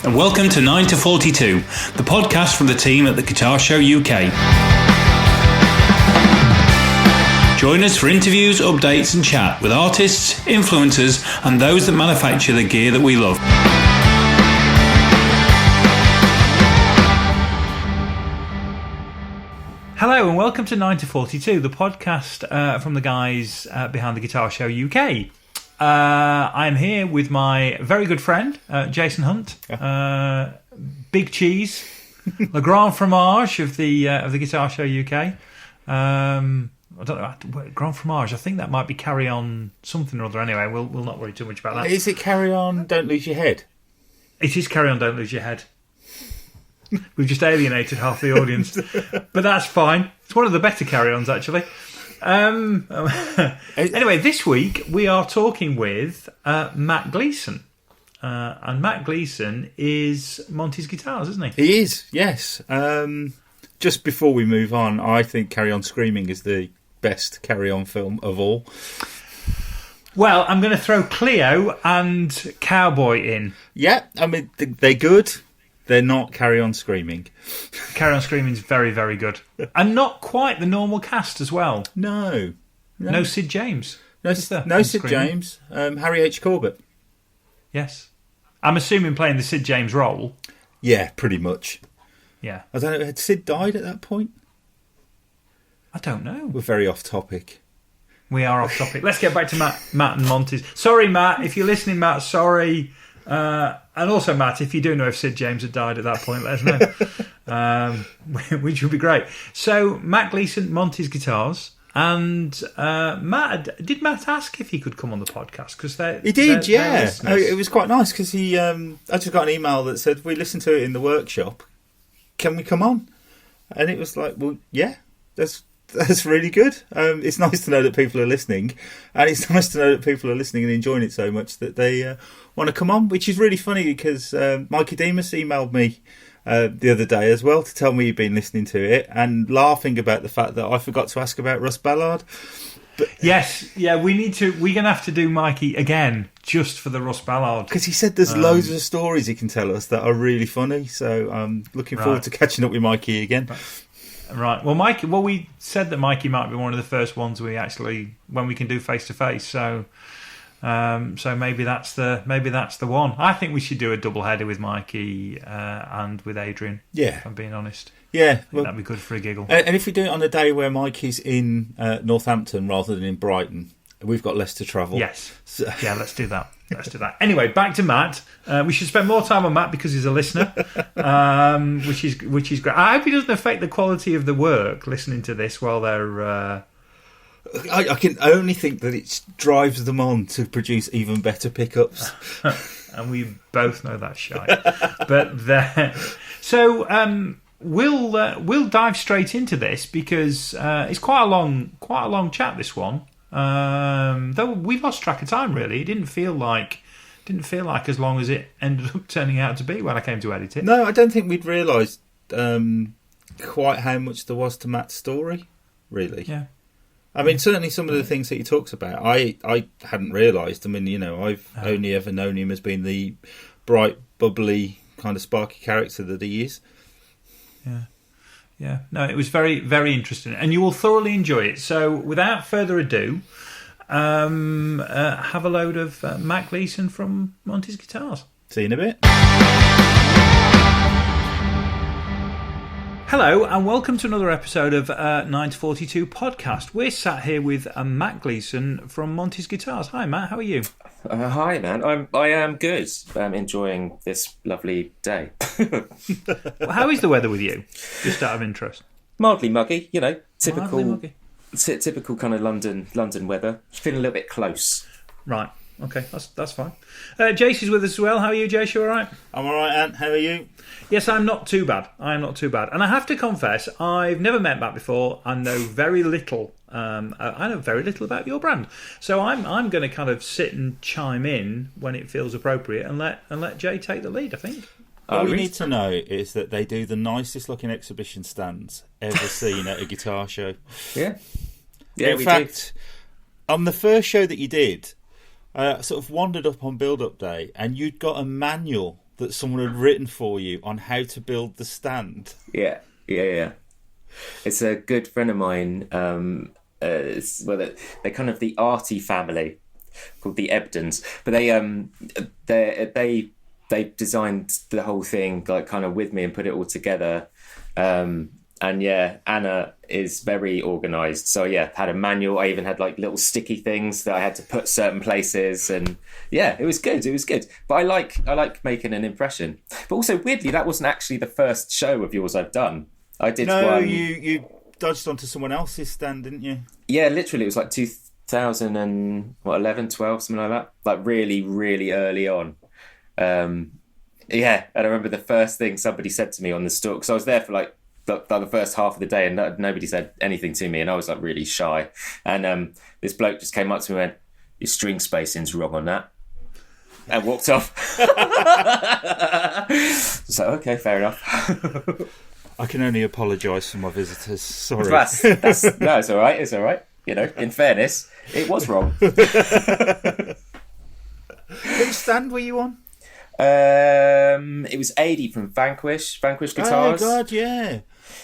and welcome to 9 to 42, the podcast from the team at the Guitar Show UK. Join us for interviews, updates and chat with artists, influencers and those that manufacture the gear that we love. Hello and welcome to 9 to 42, the podcast from the guys behind the Guitar Show UK. I am here with my very good friend, Jason Hunt, Big Cheese, Le Grand Fromage of the Guitar Show UK. I don't know, Grand Fromage, I think that might be Carry On something or other. Anyway, we'll not worry too much about that. Is it Carry On, Don't Lose Your Head? It is Carry On, Don't Lose Your Head. We've just alienated half the audience, but that's fine. It's one of the better carry-ons, actually. Anyway, this week we are talking with Matt Gleeson. And Matt Gleeson is Montys Guitars, isn't he? He is, yes. Just before we move on, I think Carry On Screaming is the best Carry On film of all. Well, I'm going to throw Cleo and Cowboy in. Yeah, I mean, they're good. They're not Carry On Screaming. Carry On Screaming is very, very good. And not quite the normal cast as well. No. No Sid James. No Sid James. Harry H. Corbett. Yes. I'm assuming playing the Sid James role. Yeah, pretty much. Yeah. I don't know, had Sid died at that point? I don't know. We're very off topic. We are off topic. Let's get back to Matt and Montys. Sorry, Matt. If you're listening, Matt, sorry. And also, Matt, if you do know if Sid James had died at that point, let us know, which would be great. So, Matt Gleeson, Montys Guitars, and did Matt ask if he could come on the podcast? Because he did, yeah. It was quite nice because I just got an email that said, we listened to it in the workshop. Can we come on? And it was like, well, yeah, that's really good. It's nice to know that people are listening, and it's nice to know that people are listening and enjoying it so much that they want to come on, which is really funny because Mikey Demas emailed me the other day as well to tell me he'd been listening to it and laughing about the fact that I forgot to ask about Russ Ballard. But, yes, yeah, we're going to have to do Mikey again just for the Russ Ballard. Because he said there's loads of stories he can tell us that are really funny, so I'm looking forward to catching up with Mikey again. Right. Well, Mikey. Well, we said that Mikey might be one of the first ones when we can do face to face. So maybe that's the one. I think we should do a double header with Mikey and with Adrian. Yeah. If I'm being honest. Yeah. Well, that'd be good for a giggle. And if we do it on a day where Mikey's in Northampton rather than in Brighton, we've got less to travel. Yes. So. Yeah. Let's do that. Anyway, back to Matt. We should spend more time on Matt because he's a listener, which is great. I hope he doesn't affect the quality of the work listening to this while they're. I can only think that it drives them on to produce even better pickups, and we both know that's shite. But so we'll dive straight into this because it's quite a long chat. This one. Though we lost track of time, really. It didn't feel like as long as it ended up turning out to be when I came to edit it. No, I don't think we'd realised quite how much there was to Matt's story, really. Yeah. I mean, certainly some of the things that he talks about, I hadn't realised. I mean, I've only ever known him as being the bright, bubbly, kind of sparky character that he is. Yeah. Yeah, no, it was very, very interesting, and you will thoroughly enjoy it. So, without further ado, have a load of Matt Gleeson from Montys Guitars. See you in a bit. Hello, and welcome to another episode of 9 to 42 podcast. We're sat here with Matt Gleeson from Montys Guitars. Hi, Matt. How are you? Hi, man. I am good. I'm enjoying this lovely day. Well, how is the weather with you? Just out of interest. Mildly muggy, typical, Mildly muggy. Typical kind of London weather. Feeling a little bit close. Right. Okay, that's fine. Jace is with us as well. How are you, Jace? You all right? I'm all right, Ant. How are you? Yes, I'm not too bad. And I have to confess, I've never met Matt before. I know very little. I know very little about your brand. So I'm going to kind of sit and chime in when it feels appropriate and let Jay take the lead, I think. All you need to know is that they do the nicest looking exhibition stands ever seen at a guitar show. Yeah. In fact, on the first show that you did, I sort of wandered up on build-up day and you'd got a manual that someone had written for you on how to build the stand. Yeah. It's a good friend of mine. They're kind of the arty family called the Ebdens, but they designed the whole thing like kind of with me and put it all together. And yeah, Anna is very organised. So yeah, had a manual. I even had like little sticky things that I had to put certain places, and yeah, it was good. But I like making an impression. But also weirdly, that wasn't actually the first show of yours I've done. I did one. You dodged onto someone else's stand, didn't you? Yeah, literally, it was like 2011, 12, something like that. Like really, really early on. Yeah, and I remember the first thing somebody said to me on the store, because I was there for like the first half of the day and nobody said anything to me, and I was like really shy. And this bloke just came up to me and went, "Your string spacing's wrong on that," and walked off. So okay, fair enough. I can only apologise for my visitors. Sorry. No, it's all right. It's all right. You know, in fairness, it was wrong. Which stand were you on? It was Adi from Vanquish Guitars. Oh God, yeah.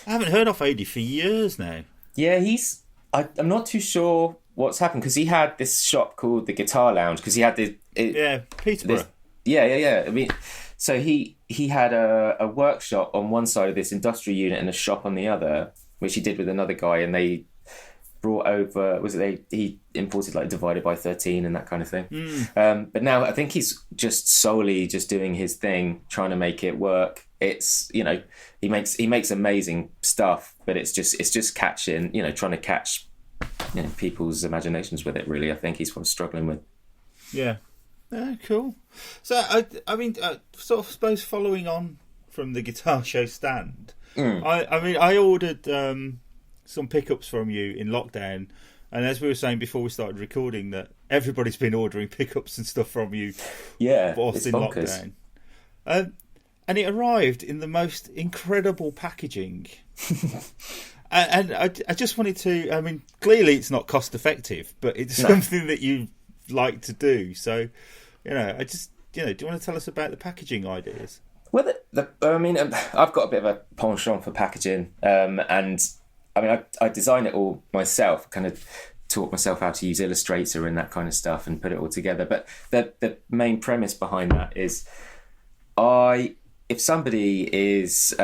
I haven't heard of Adi for years now. Yeah, I'm not too sure what's happened, because he had this shop called the Guitar Lounge, because he had Peterborough. Yeah. I mean, so he had a workshop on one side of this industrial unit and a shop on the other, which he did with another guy, and they brought over, he imported like Divided by 13 and that kind of thing. But now I think he's just solely just doing his thing, trying to make it work. It's, you know, he makes amazing stuff, but it's just catching, you know, trying to catch, you know, people's imaginations with it, really. I think he's what I'm struggling with. Yeah. Cool. So I mean, sort of suppose following on from the guitar show stand, I ordered some pickups from you in lockdown, and as we were saying before we started recording, that everybody's been ordering pickups and stuff from you. Yeah, whilst in bonkers. Lockdown, and it arrived in the most incredible packaging. and I just wanted to. I mean, clearly it's not cost effective, but it's something that you like to do. So, you know, do you want to tell us about the packaging ideas? Well, I mean, I've got a bit of a penchant for packaging, and I mean, I design it all myself, kind of taught myself how to use Illustrator and that kind of stuff and put it all together. But the main premise behind that is if somebody is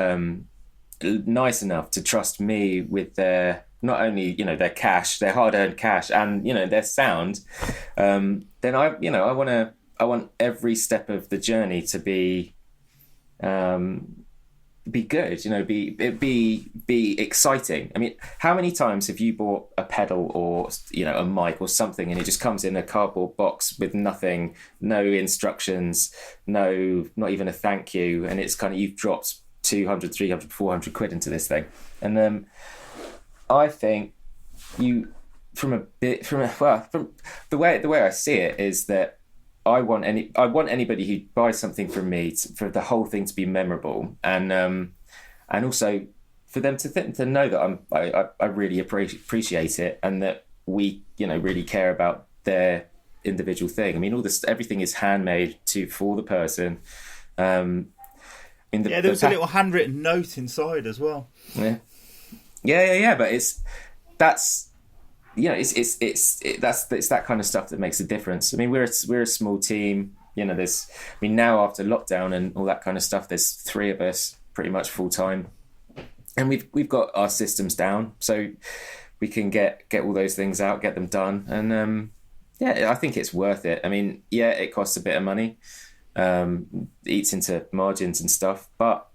nice enough to trust me with their, not only, you know, their cash, their hard-earned cash, and, you know, their sound, then I want every step of the journey to be good, you know, be exciting. I mean, how many times have you bought a pedal or, you know, a mic or something, and it just comes in a cardboard box with nothing, no instructions, not even a thank you, and it's kind of, you've dropped 200, 300, 400 quid into this thing. And I think from the way I see it is that I want anybody who buys something from me for the whole thing to be memorable, and also for them to know that I really appreciate it, and that we, you know, really care about their individual thing. I mean, everything is handmade for the person. There was a little handwritten note inside as well. Yeah. But that's that kind of stuff that makes a difference. I mean, we're a small team. You know, now after lockdown and all that kind of stuff, there's 3 of us pretty much full time, and we've got our systems down, so we can get all those things out, get them done, and I think it's worth it. I mean, yeah, it costs a bit of money, eats into margins and stuff, but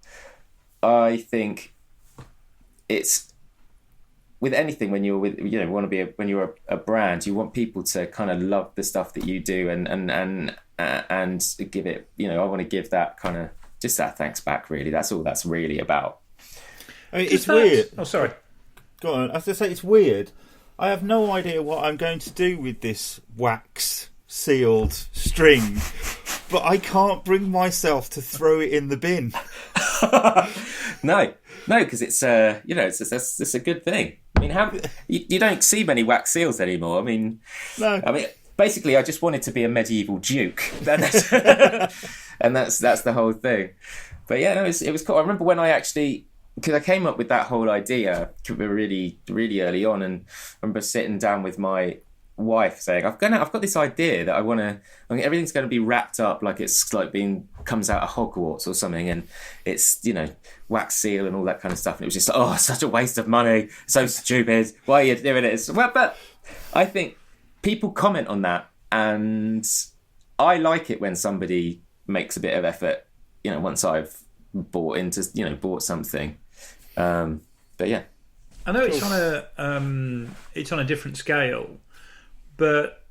I think it's, with anything, when you're when you're a brand, you want people to kind of love the stuff that you do, and give it, you know, I want to give that kind of, just that thanks back, really. That's all that's really about. I mean, it's weird. Oh, sorry. Go on. I have to say, it's weird. I have no idea what I'm going to do with this wax sealed string, but I can't bring myself to throw it in the bin. No, because it's it's a good thing. I mean, you don't see many wax seals anymore. I mean, no. I mean, basically, I just wanted to be a medieval duke, and that's the whole thing. But yeah, no, it was cool. I remember when because I came up with that whole idea really, really early on, and I remember sitting down with my wife saying, I've got this idea that everything's going to be wrapped up like it's like comes out of Hogwarts or something, and it's, wax seal and all that kind of stuff, and it was just such a waste of money, so stupid, why are you doing it? Well, but I think people comment on that, and I like it when somebody makes a bit of effort, once I've bought something, but yeah, I know it's on a different scale, but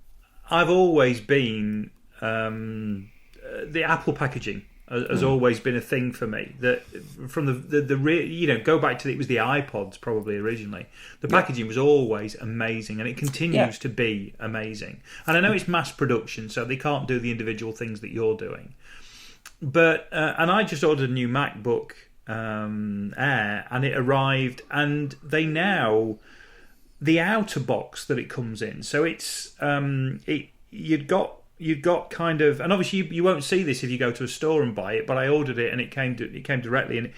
I've always been the Apple packaging has always been a thing for me. That from the go back to it was the iPods probably originally. The packaging was always amazing, and it continues to be amazing. And I know it's mass production, so they can't do the individual things that you're doing. But and I just ordered a new MacBook Air, and it arrived, and they now. The outer box that it comes in, so it's you'd got kind of, and obviously you won't see this if you go to a store and buy it, but I ordered it and it came directly,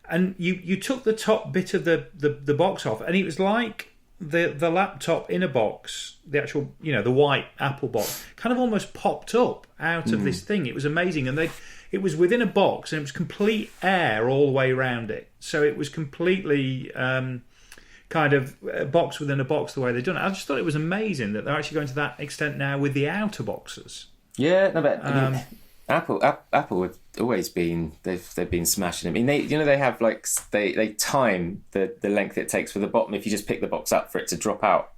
and you took the top bit of the box off, and it was like the laptop in a box, the actual the white Apple box kind of almost popped up out of this thing. It was amazing, and it was within a box, and it was complete air all the way around it, so it was completely. Kind of a box within a box the way they've done it. I just thought it was amazing that they're actually going to that extent now with the outer boxes. Yeah, no, but Apple have always been they've been smashing them. I mean, they have they time the length it takes for the bottom if you just pick the box up for it to drop out,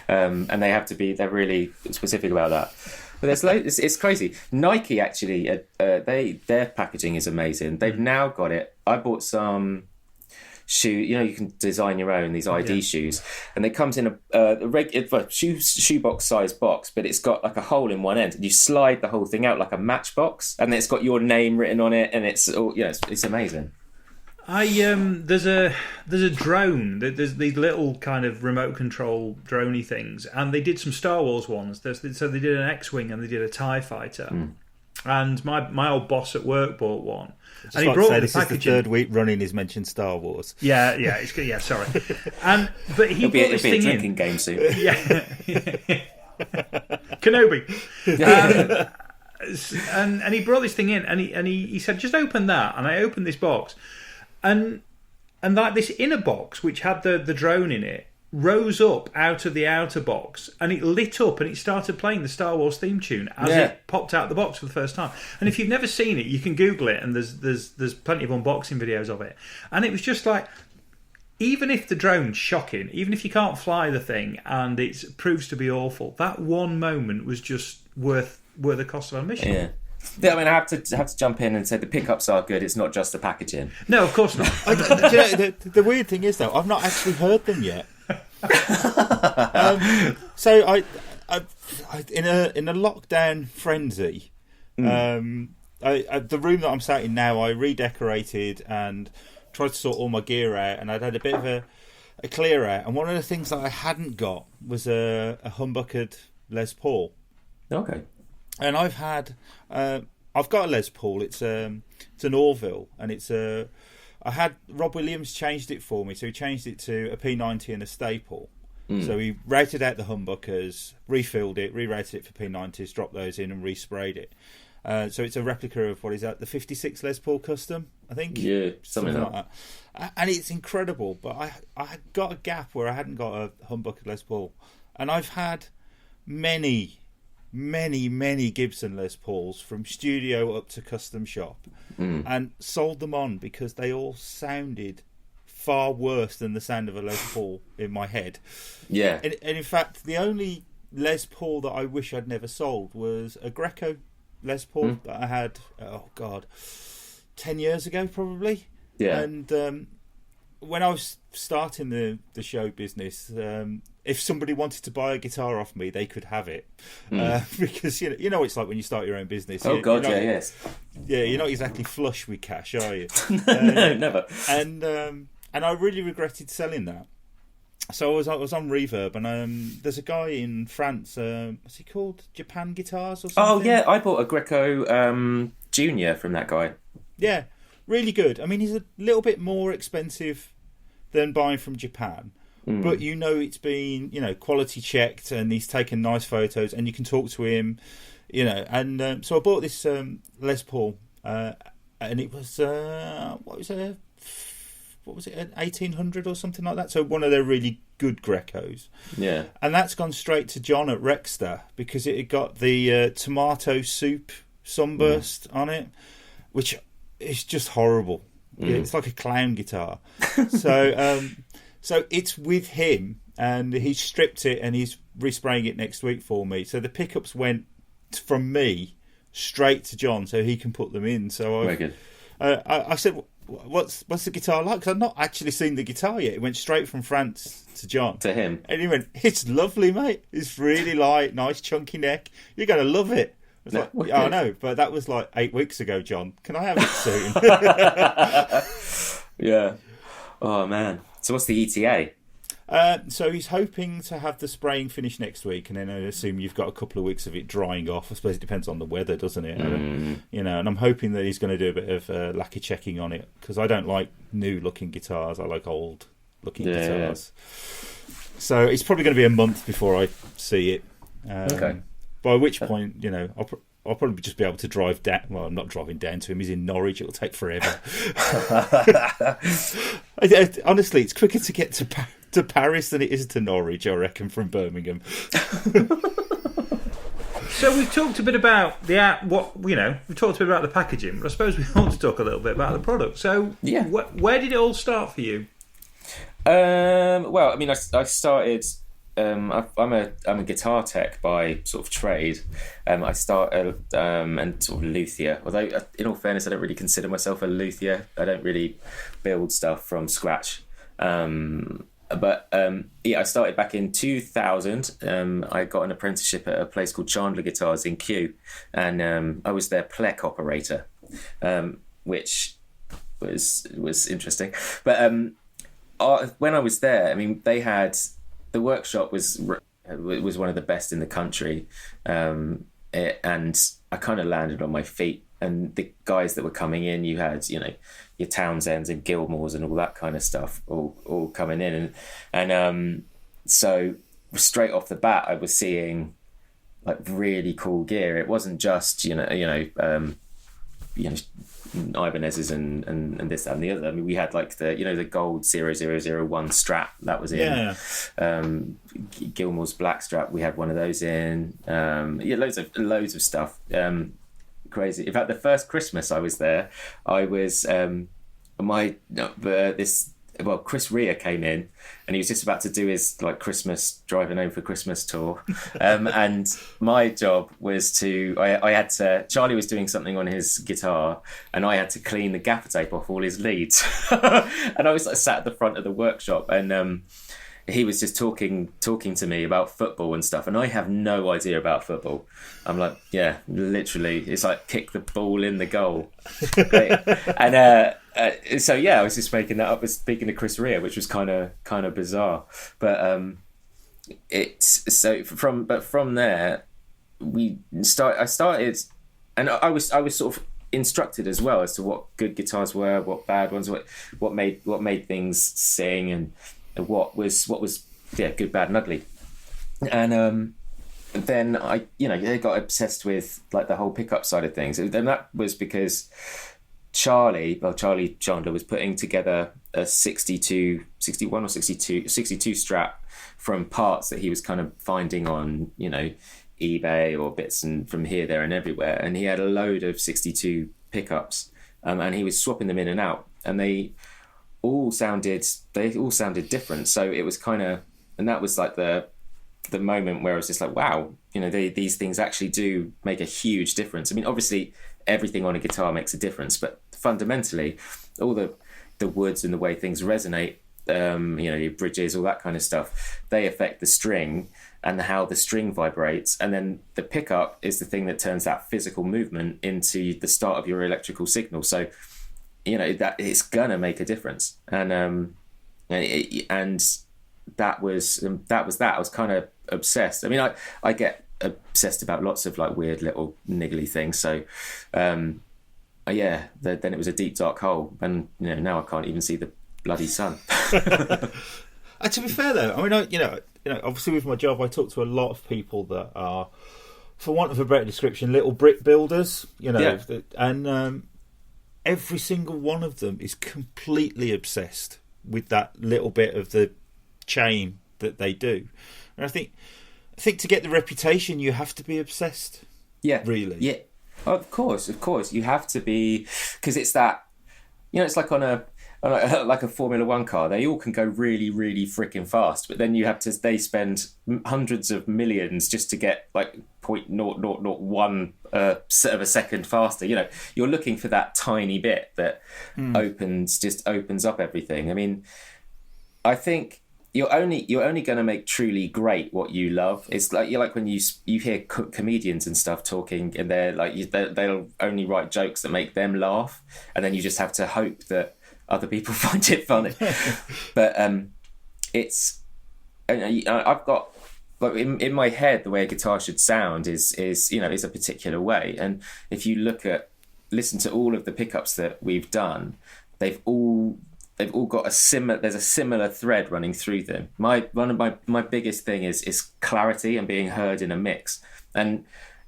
and they're really specific about that. But it's crazy. Nike actually their packaging is amazing. They've now got it. I bought some. Shoe, you can design your own these ID shoes, and it comes in a shoebox size box, but it's got like a hole in one end, and you slide the whole thing out like a matchbox, and it's got your name written on it, and it's all it's amazing. There's a drone. There's these little kind of remote control droney things, and they did some Star Wars ones. So they did an X-wing and they did a TIE fighter. And my old boss at work bought one. And he brought the this packaging. Is the third week running he's mentioned Star Wars. Yeah, sorry. But he brought this thing drinking in. Game soon. Yeah. Kenobi. And he brought this thing in, and he said, just open that. And I opened this box, and like this inner box, which had the drone in it, rose up out of the outer box, and it lit up and it started playing the Star Wars theme tune as it popped out the box for the first time. And if you've never seen it, you can Google it, and there's plenty of unboxing videos of it. And it was just like, even if the drone's shocking, even if you can't fly the thing and it proves to be awful, that one moment was just worth the cost of admission. Yeah, I mean, I have to jump in and say the pickups are good. It's not just the packaging. No, of course not. The weird thing is, though, I've not actually heard them yet. So I in a lockdown frenzy, the room that I'm sat in now, I redecorated and tried to sort all my gear out, and I'd had a bit of a clear out, and one of the things that I hadn't got was a humbuckered Les Paul. Okay. And I've got a Les Paul. It's an Orville, and it's a. I had Rob Williams changed it for me, so he changed it to a P90 and a staple. So he routed out the humbuckers, refilled it, re-rated it for P90s, dropped those in, and resprayed it. So it's a replica of, what is that, the 56 Les Paul Custom, I think? Yeah, something like that. And it's incredible, but I had got a gap where I hadn't got a humbuckered Les Paul. And I've had many Gibson Les Pauls, from studio up to custom shop, and sold them on because they all sounded far worse than the sound of a Les Paul in my head. Yeah. And in fact, the only Les Paul that I wish I'd never sold was a Greco Les Paul that I had, 10 years ago probably. Yeah. And when I was starting the show business, if somebody wanted to buy a guitar off me, they could have it, because you know it's like when you start your own business. Oh God, yes. Yeah, you're not exactly flush with cash, are you? No, never. And I really regretted selling that. So I was on Reverb, and there's a guy in France. What's he called? Japan Guitars or something? Oh yeah, I bought a Greco Junior from that guy. Yeah, really good. I mean, he's a little bit more expensive than buying from Japan, but it's been quality checked, and he's taken nice photos, and you can talk to him, And so I bought this Les Paul, and it was what was it, an 1800 or something like that? So one of their really good Grecos. Yeah. And that's gone straight to John at Rexter because it had got the tomato soup sunburst on it, which is just horrible. It's like a clown guitar. So it's with him, and he's stripped it and he's respraying it next week for me. So the pickups went from me straight to John so he can put them in. So very good. I said, what's the guitar like? Because I've not actually seen the guitar yet. It went straight from France to John. To him. And he went, it's lovely, mate. It's really light, nice chunky neck. You're going to love it. I was like, I know, but that was like 8 weeks ago, John. Can I have it soon? Yeah. Oh, man. So what's the ETA? So he's hoping to have the spraying finished next week, and then I assume you've got a couple of weeks of it drying off. I suppose it depends on the weather, doesn't it? And I'm hoping that he's going to do a bit of lacquer checking on it, because I don't like new-looking guitars. I like old-looking guitars. Yeah. So it's probably going to be a month before I see it. Okay. By which point, I'll probably just be able to drive down. Well, I'm not driving down to him. He's in Norwich. It'll take forever. Honestly, it's quicker to get to Paris than it is to Norwich, I reckon, from Birmingham. So we've talked a bit about we've talked a bit about the packaging, but I suppose we ought to talk a little bit about the product. So yeah, where did it all start for you? Well, I mean, I started. I'm a guitar tech by sort of trade. I started and sort of luthier. Although, in all fairness, I don't really consider myself a luthier. I don't really build stuff from scratch. But I started back in 2000. I got an apprenticeship at a place called Chandler Guitars in Kew, and I was their plec operator, which was interesting. But when I was there, I mean, they had. The workshop was one of the best in the country, and I kind of landed on my feet. And the guys that were coming in, you had your Townsends and Gilmores and all that kind of stuff, all coming in, and so straight off the bat, I was seeing like really cool gear. It wasn't just Ibanez's and this that, and the other. I mean, we had like the gold 0001 strap that was in. Gilmore's black strap. We had one of those in. Loads of stuff. Crazy. In fact, the first Christmas I was there, I was Chris Rea came in, and he was just about to do his like Christmas driving home for Christmas tour, and my job was I had to. Charlie was doing something on his guitar, and I had to clean the gaffer tape off all his leads, and I was like sat at the front of the workshop, and he was just talking to me about football and stuff, and I have no idea about football. I'm like, yeah, literally, it's like kick the ball in the goal. And so yeah, I was just making that up as speaking to Chris Rea, which was kind of bizarre. But from there I started, and I was sort of instructed as well as to what good guitars were, what bad ones, what made things sing, and what was good, bad, and ugly. And then I got obsessed with like the whole pickup side of things, and that was because Charlie Chandler was putting together a 62 strap from parts that he was kind of finding on eBay or bits and from here, there, and everywhere, and he had a load of 62 pickups, and he was swapping them in and out, and they all sounded different. So it was kind of, and that was like the moment where I was just like, wow, these things actually do make a huge difference. I mean, obviously everything on a guitar makes a difference, but fundamentally all the woods and the way things resonate, your bridges, all that kind of stuff, they affect the string and how the string vibrates, and then the pickup is the thing that turns that physical movement into the start of your electrical signal. So that it's gonna make a difference, and that was that. I was kind of obsessed. I mean, I get obsessed about lots of like weird little niggly things. So, then it was a deep dark hole, and now I can't even see the bloody sun. To be fair though, I mean, obviously with my job, I talk to a lot of people that are, for want of a better description, little brick builders. And every single one of them is completely obsessed with that little bit of the chain that they do. And I think to get the reputation, you have to be obsessed. Yeah, really. Yeah, of course, you have to be, because it's that. It's like on a Formula One car. They all can go really, really freaking fast, but then they spend hundreds of millions just to get like 0.0001 of a second faster. You're looking for that tiny bit that opens up everything. I mean, I think you're only going to make truly great what you love. It's like when you hear comedians and stuff talking, and they're like they'll only write jokes that make them laugh, and then you just have to hope that other people find it funny. But I've got, like, in my head, the way a guitar should sound is a particular way. And if you listen to all of the pickups that we've done, they've all got there's a similar thread running through them. One of my biggest thing is clarity and being heard in a mix. And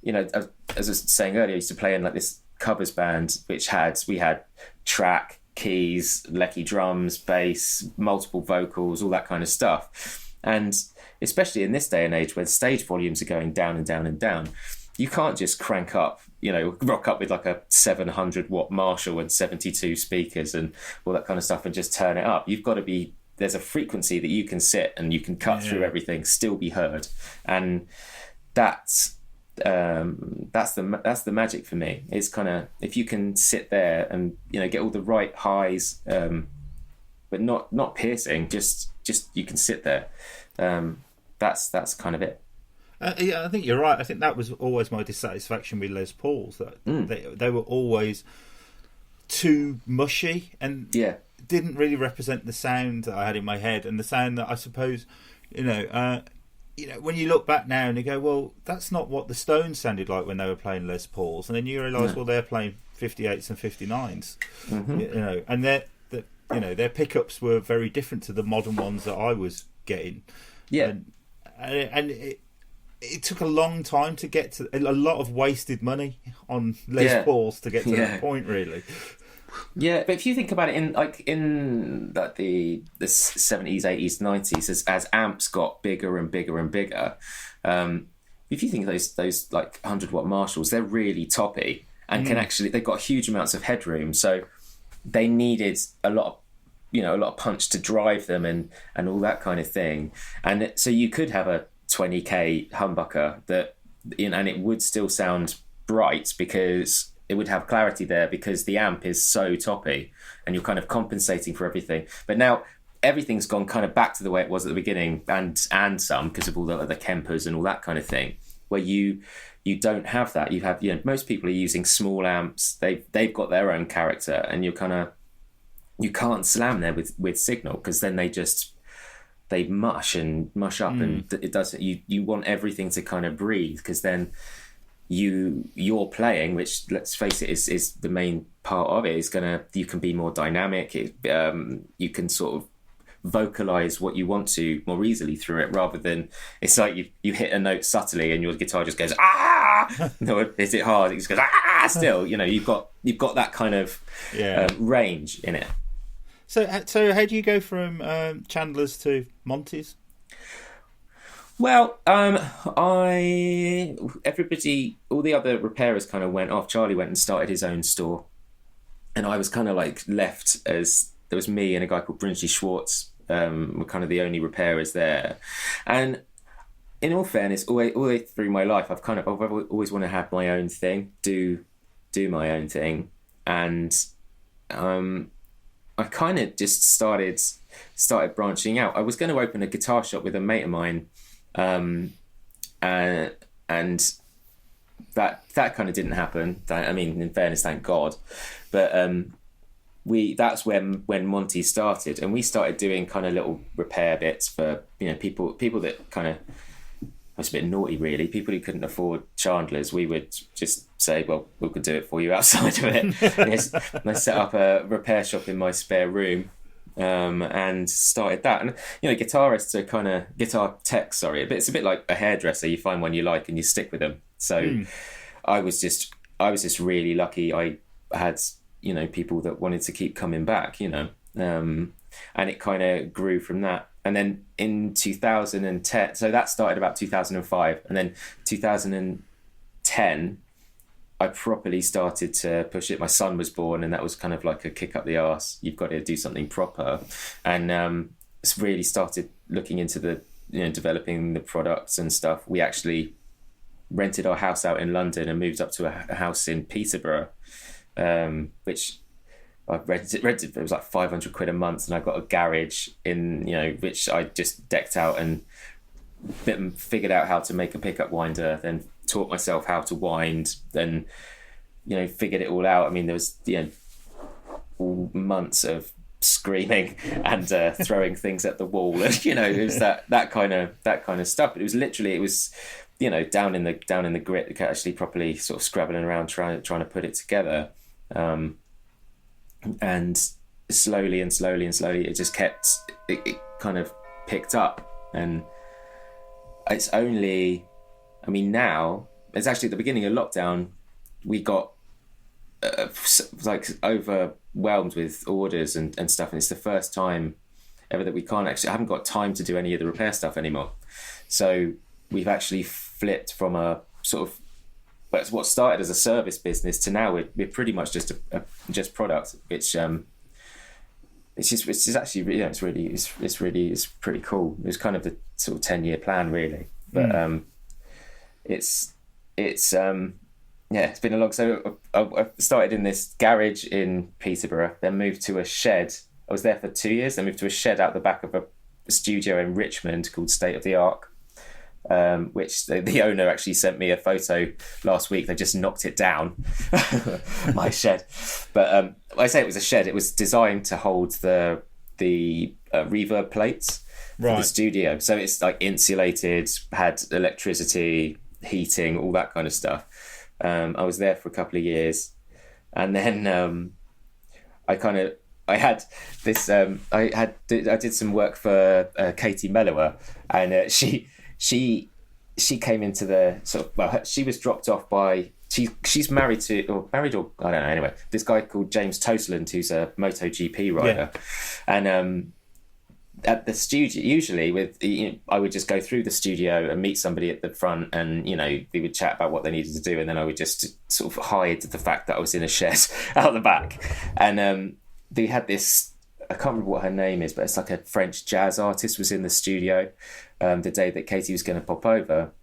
as I was saying earlier, I used to play in like this covers band, which we had track, keys, lecky drums, bass, multiple vocals, all that kind of stuff. And especially in this day and age when stage volumes are going down and down and down, you can't just crank up, rock up with like a 700 watt Marshall and 72 speakers and all that kind of stuff and just turn it up. You've got to there's a frequency that you can sit and you can cut through everything, still be heard. And that's the magic for me. It's kind of, if you can sit there and get all the right highs, but not piercing, just you can sit there. That's kind of it. I think you're right. I think that was always my dissatisfaction with Les Pauls, that they were always too mushy and didn't really represent the sound that I had in my head, and the sound that I suppose when you look back now and you go, well, that's not what the Stones sounded like when they were playing Les Pauls, and then you realise, well, they're playing 58s and 59s, and their pickups were very different to the modern ones that I was getting. Yeah, and it took a long time to get to, a lot of wasted money on Les Pauls to get to that point, really. Yeah, but if you think about it, in the 70s, 80s, 90s, as amps got bigger and bigger and bigger, if you think of those like 100 watt Marshalls, they're really toppy and they've got huge amounts of headroom, so they needed a lot of punch to drive them and all that kind of thing, and so you could have a 20k humbucker that and it would still sound bright because it would have clarity there because the amp is so toppy and you're kind of compensating for everything. But now everything's gone kind of back to the way it was at the beginning, and some because of all the Kempers and all that kind of thing, where you don't have that. You have most people are using small amps. They've got their own character, and you can't slam there with signal, because then they mush up, and it doesn't. You want everything to kind of breathe, because then you're playing, which, let's face it, is the main part of it. You can be more dynamic. You can sort of vocalize what you want to more easily through it, rather than it's like you hit a note subtly and your guitar just goes no, is it hard? It just goes still. You've got that kind of range in it. So how do you go from Chandler's to Montys? Well, all the other repairers kind of went off. Charlie went and started his own store, and I was kind of like left, as there was me and a guy called Brinsley Schwartz, were kind of the only repairers there. And in all fairness, all the way through my life, I've always want to have my own thing, do my own thing, and I kind of just started branching out. I was going to open a guitar shop with a mate of mine. And that kind of didn't happen. In fairness, thank God. But that's when Monty started, and we started doing kind of little repair bits for people that kind of, was a bit naughty really, people who couldn't afford Chandlers. We would just say, well, we could do it for you outside of it. And I set up a repair shop in my spare room, and started that. And guitarists are kind of guitar techs, sorry, but it's a bit like a hairdresser. You find one you like and you stick with them. So I was just really lucky. I had people that wanted to keep coming back, and it kind of grew from that. And then in 2010, so that started about 2005, and then 2010 I properly started to push it. My son was born, and that was kind of like a kick up the arse. You've got to do something proper, and it's really started looking into the developing the products and stuff. We actually rented our house out in London and moved up to a house in Peterborough, which I rented. It was like £500 a month, and I got a garage in which I just decked out and figured out how to make a pickup winder, then taught myself how to wind, then figured it all out. I mean, there was all months of screaming and throwing things at the wall, and it was that kind of stuff. But it was down in the grit, actually properly sort of scrabbling around trying to put it together. And slowly, it just kept, it kind of picked up. And it's only, now, it's actually at the beginning of lockdown, we got overwhelmed with orders and stuff. And it's the first time ever that I haven't got time to do any of the repair stuff anymore. So we've actually flipped from a sort of, but what started as a service business to now we're pretty much just just product, which it's actually it's pretty cool. It was kind of the sort of 10-year plan really, but it's been a long. So I started in this garage in Peterborough, then moved to a shed. I was there for 2 years, then moved to a shed out the back of a studio in Richmond called State of the Arc. Which the owner actually sent me a photo last week. They just knocked it down, my shed. But I say it was a shed. It was designed to hold the reverb plates for the studio. So it's like insulated, had electricity, heating, all that kind of stuff. I was there for a couple of years, and then I had this. I did some work for Katie Mellower, and she came into the sort of, well, she was dropped off by, she's married or I don't know, anyway, this guy called James Toseland, who's a MotoGP rider. And at the studio, usually I would just go through the studio and meet somebody at the front, and we would chat about what they needed to do, and then I would just sort of hide the fact that I was in a shed out the back. And they had this, I can't remember what her name is, but it's like a French jazz artist was in the studio the day that Katie was going to pop over,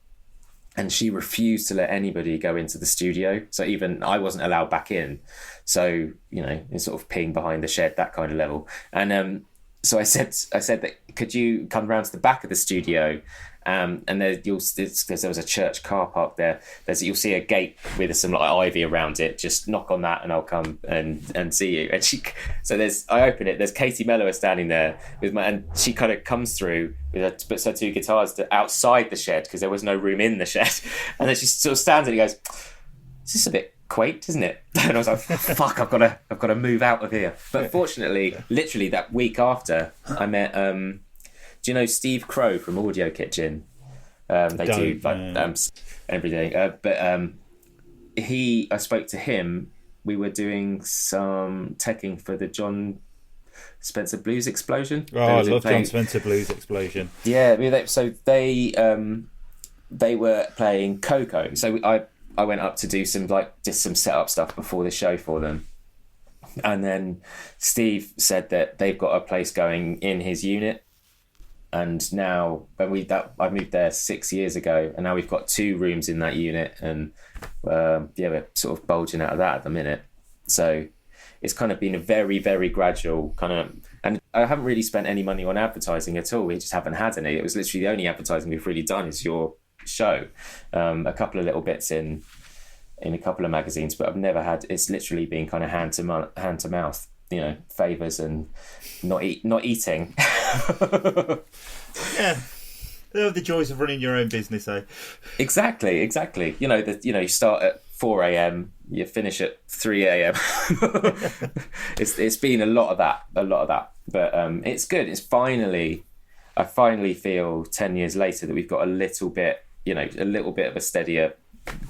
and she refused to let anybody go into the studio. So even I wasn't allowed back in. So, it's sort of peeing behind the shed, that kind of level. And so I said that, could you come round to the back of the studio? And because there was a church car park there. You'll see a gate with some like ivy around it. Just knock on that, and I'll come and see you. And I open it. There's Katie Mellower standing there and she kind of comes through with her two guitars outside the shed because there was no room in the shed. And then she sort of stands and he goes, "Is this a bit quaint, isn't it?" And I was like, "Fuck, I've got to move out of here." But fortunately, literally that week after, I met. Do you know Steve Crow from Audio Kitchen? They do like everything. I spoke to him. We were doing some teching for the John Spencer Blues Explosion. Oh, I love John Spencer Blues Explosion. Yeah, they were playing Coco. So I went up to do some setup stuff before the show for them. And then Steve said that they've got a place going in his unit. And now, I moved there 6 years ago, and now we've got 2 rooms in that unit, and we're sort of bulging out of that at the minute. So it's kind of been a very, very gradual kind of, and I haven't really spent any money on advertising at all. We just haven't had any. It was literally the only advertising we've really done is your show, a couple of little bits in a couple of magazines, but I've never had. It's literally been kind of hand to mouth. favors and not eating. Yeah. They have the joys of running your own business, eh? Exactly. You start at 4 a.m, you finish at 3 a.m. It's been a lot of that, but it's good. I finally feel 10 years later that we've got a little bit of a steadier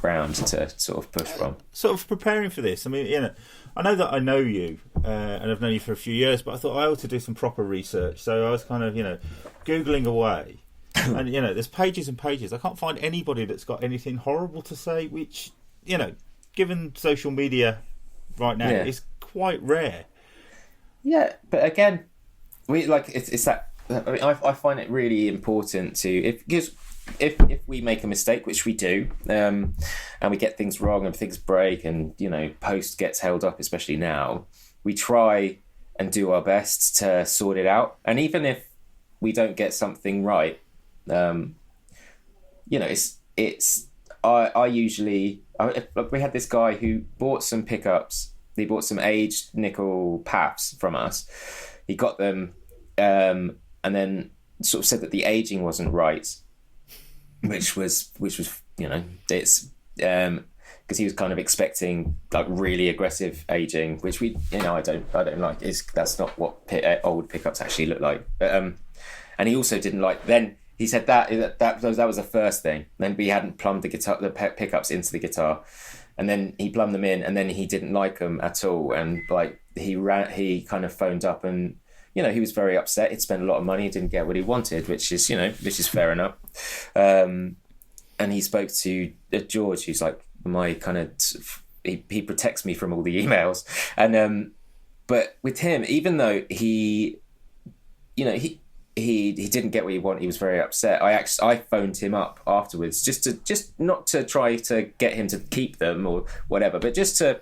ground to sort of push from. Sort of preparing for this. I mean, I know that I know you, and I've known you for a few years, but I thought I ought to do some proper research. So I was kind of, Googling away. And, there's pages and pages. I can't find anybody that's got anything horrible to say, which, given social media right now, is quite rare. Yeah, but again, it's that. I mean, I find it really important because if we make a mistake, which we do, and we get things wrong and things break, and post gets held up, especially now, we try and do our best to sort it out. And even if we don't get something right, we had this guy who bought some pickups. He bought some aged nickel paps from us. He got them, and then sort of said that the aging wasn't right, which was it's because he was kind of expecting like really aggressive aging, which I don't like. That's not what old pickups actually look like. But and he also didn't like. Then he said that was the first thing. Then we hadn't plumbed the pickups into the guitar, and then he plumbed them in, and then he didn't like them at all. And like he kind of phoned up, and he was very upset. He'd spent a lot of money, didn't get what he wanted, which is fair enough. And he spoke to George, who's like my kind of he protects me from all the emails, and but with him, even though he didn't get what he wanted, he was very upset. I phoned him up afterwards just not to try to get him to keep them or whatever, but just to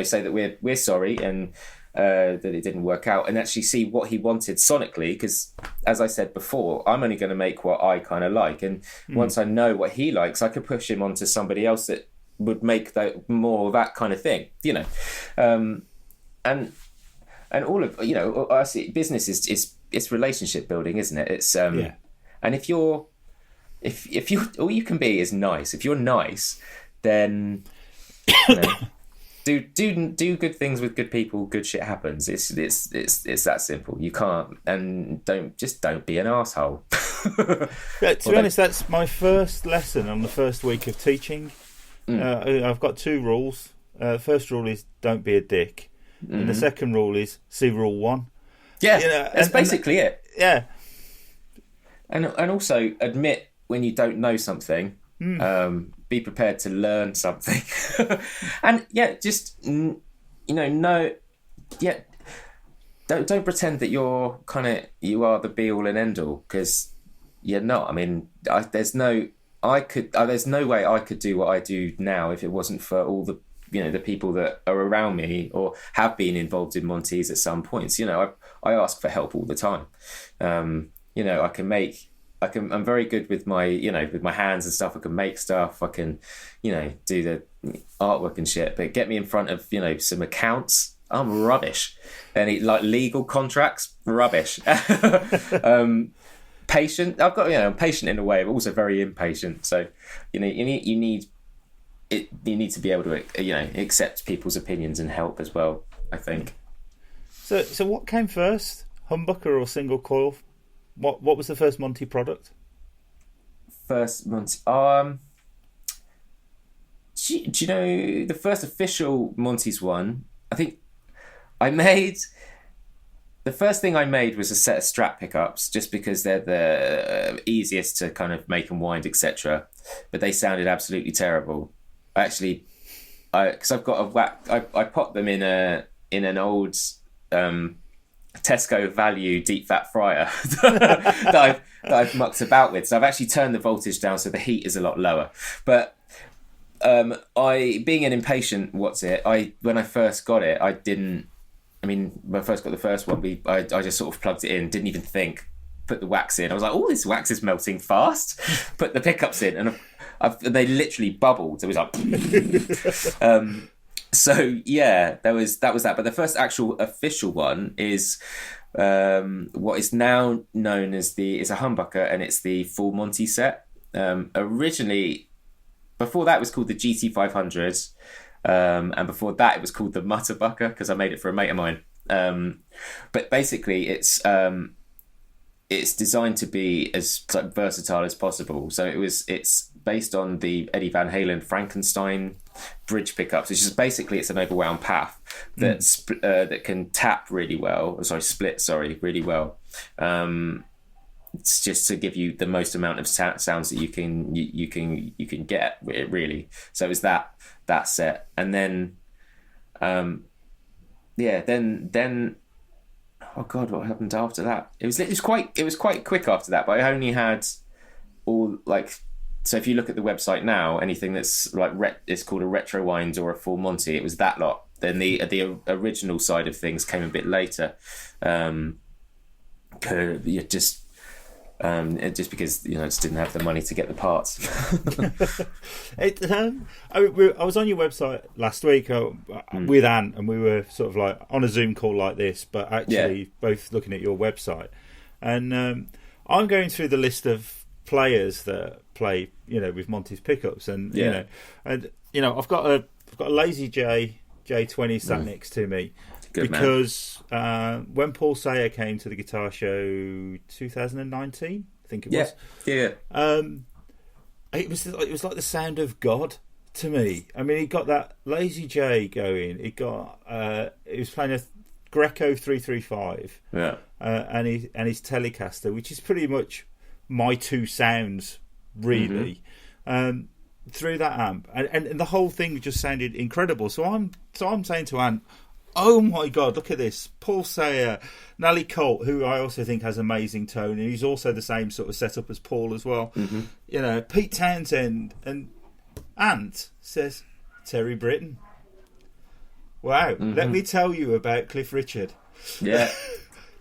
say that we're sorry and that it didn't work out, and actually see what he wanted sonically, because as I said before, I'm only going to make what I kind of like, and once I know what he likes, I could push him onto somebody else that would make more of that kind of thing, and all of I see business is it's relationship building, isn't it? It's and if you all you can be is nice. If you're nice, then do good things with good people. Good shit happens. It's that simple. You can't, and don't be an asshole. Yeah, to be honest, that's my first lesson on the first week of teaching. I've got 2 rules. First rule is don't be a dick, and the second rule is see rule 1. Yeah, that's basically it. Yeah, and also admit when you don't know something. Be prepared to learn something, and don't pretend that you are the be all and end all, because you're not. I mean, there's no way I could do what I do now if it wasn't for all the the people that are around me or have been involved in Montys at some points. I ask for help all the time. I'm very good with my with my hands and stuff. I can make stuff. I can do the artwork and shit. But get me in front of some accounts, I'm rubbish. Any like legal contracts, rubbish. Patient. I've got I'm patient in a way, but also very impatient. So you need to be able to accept people's opinions and help as well, I think. So what came first, humbucker or single coil? What was the first Monty product? First Monty. Do you know the first official Monty's one? I think the first thing I made was a set of Strat pickups, just because they're the easiest to kind of make and wind, etc. But they sounded absolutely terrible. Because I've got a whack. I popped them in an old Tesco Value deep fat fryer that I've mucked about with. So I've actually turned the voltage down so the heat is a lot lower. But being an impatient when I first got it, when I first got the first one, I just sort of plugged it in, didn't even think, put the wax in. I was like, oh, this wax is melting fast. Put the pickups in, and they literally bubbled. It was like, So yeah, that was that. But the first actual official one is what is now known as it's a humbucker, and it's the full Monty set. Originally, before that, it was called the GT500, and before that, it was called the Mutterbucker because I made it for a mate of mine. But basically, it's designed to be as like, versatile as possible. So it's based on the Eddie Van Halen Frankenstein bridge pickups, which is basically it's an overwound path that can tap really well. Split really well. It's just to give you the most amount of sounds that you can get really. So it was that set, and then then oh god, what happened after that? It was quite quick after that, but I only had all like. So if you look at the website now, anything that's like it's called a retro wind or a full Monty, it was that lot. Then the original side of things came a bit later, just because I just didn't have the money to get the parts. I was on your website last week with Ant, and we were sort of like on a Zoom call like this, but actually both looking at your website. And I'm going through the list of players that play, with Monty's pickups, and I've got a Lazy J20 sat next to me. Good because when Paul Sayer came to the guitar show 2019, I think it was. It was like the sound of God to me. I mean, he got that Lazy J going. He was playing a Greco 335. And his Telecaster, which is pretty much my two sounds, really. Through that amp, and the whole thing just sounded incredible. So I'm saying to Ant, oh my god, look at this. Paul Sayer, Nally Colt, who I also think has amazing tone, and he's also the same sort of setup as Paul as well. Pete Townsend, and Ant says Terry Britton. Wow, let me tell you about Cliff Richard.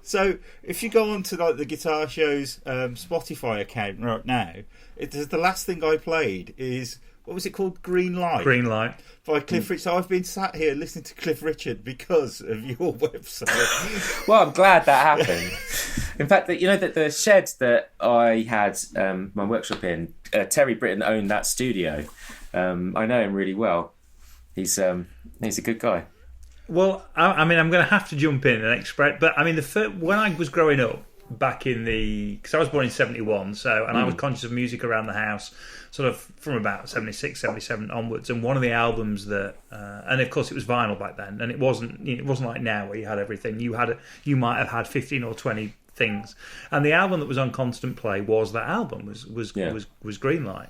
So if you go on to like the Guitar Show's Spotify account right now, the last thing I played is, what was it called? Green Light by Cliff Richard. So I've been sat here listening to Cliff Richard because of your website. Well, I'm glad that happened. In fact, that the shed that I had my workshop in, Terry Britton owned that studio. I know him really well. He's a good guy. Well, I mean, I'm going to have to jump in and express, but I mean, when I was growing up back because I was born in 71, and I was conscious of music around the house, sort of from about 76, 77 onwards. And one of the albums that, and of course it was vinyl back then, and it wasn't like now where you had everything. You might have had 15 or 20 things, and the album that was on constant play was that album was Greenlight.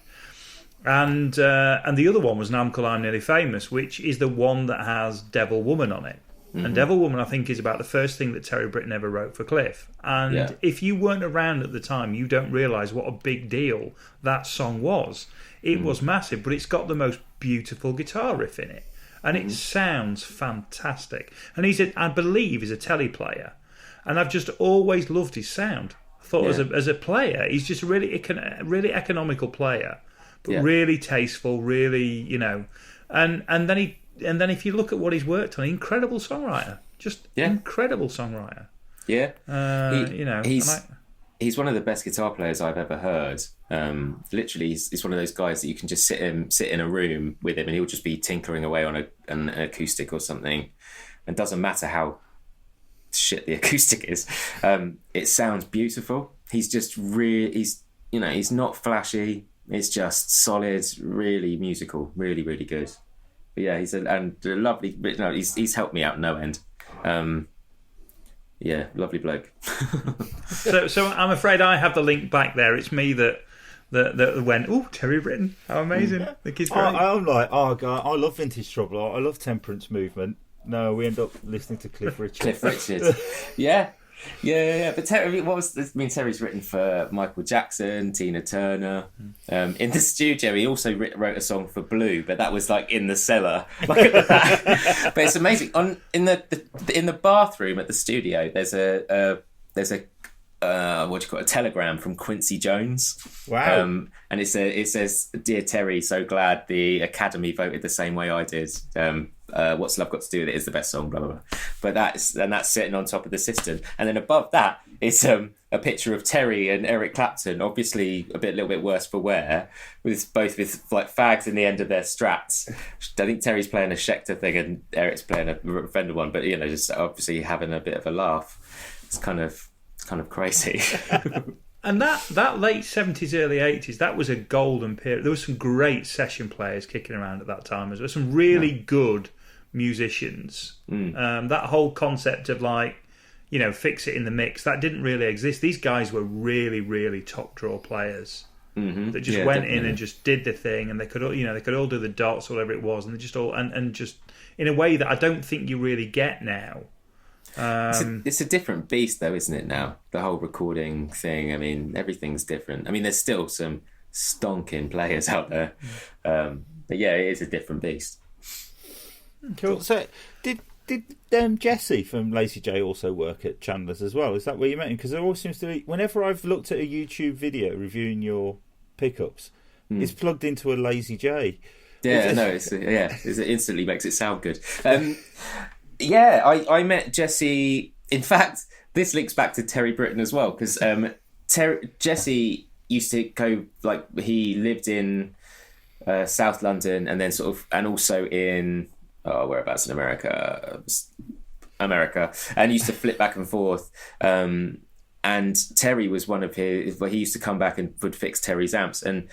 And the other one was Nam Call I'm Nearly Famous, which is the one that has Devil Woman on it. And Devil Woman, I think, is about the first thing that Terry Britton ever wrote for Cliff. And if you weren't around at the time, you don't realise what a big deal that song was. It was massive, but it's got the most beautiful guitar riff in it. And it sounds fantastic. And I believe he's a telly player. And I've just always loved his sound. I thought as a player, he's just really economical player. But really tasteful, really, and then if you look at what he's worked on, incredible songwriter, incredible songwriter. He's one of the best guitar players I've ever heard. Literally, he's one of those guys that you can just sit in a room with him, and he'll just be tinkering away on an acoustic or something, and doesn't matter how shit the acoustic is. It sounds beautiful. He's just he's not flashy. It's just solid, really musical, really, really good. But yeah, he's a lovely. He's helped me out no end. Lovely bloke. so I'm afraid I have the link back there. It's me that went, oh, Terry Britton, how amazing! I think he's great. I'm like, oh god, I love Vintage Trouble. I love Temperance Movement. No, we end up listening to Cliff Richard. Yeah. But Terry's written for Michael Jackson, Tina Turner. In the studio, he also wrote a song for Blue, but that was like in the cellar, like at the back. But it's amazing. In the bathroom at the studio, there's a a telegram from Quincy Jones. Wow. And it says, "Dear Terry, so glad the Academy voted the same way I did." What's Love Got to Do with It is the best song, blah blah blah. But that's sitting on top of the cistern, and then above that is a picture of Terry and Eric Clapton, obviously a little bit worse for wear, with like fags in the end of their Strats. I think Terry's playing a Schecter thing and Eric's playing a Fender one, but just obviously having a bit of a laugh. It's kind of crazy. And that late 70s, early 80s, that was a golden period. There were some great session players kicking around at that time. There were some really good musicians. That whole concept of fix it in the mix, that didn't really exist. These guys were really, really top draw players that just went in and just did the thing, and they could all do the dots or whatever it was, and they just all and just in a way that I don't think you really get now. It's a different beast, though, isn't it? Now the whole recording thing. I mean, everything's different. I mean, there's still some stonking players out there, but yeah, it is a different beast. Cool. So, did Jesse from Lazy J also work at Chandler's as well? Is that where you met him? Because there always seems to be. Whenever I've looked at a YouTube video reviewing your pickups, it's plugged into a Lazy J. Yeah, it instantly makes it sound good. Yeah, I met Jesse. In fact, this links back to Terry Britton as well, because Jesse used to go, he lived in South London, and then and also in whereabouts in America, and used to flip back and forth. And Terry was one of his. He used to come back and would fix Terry's amps, and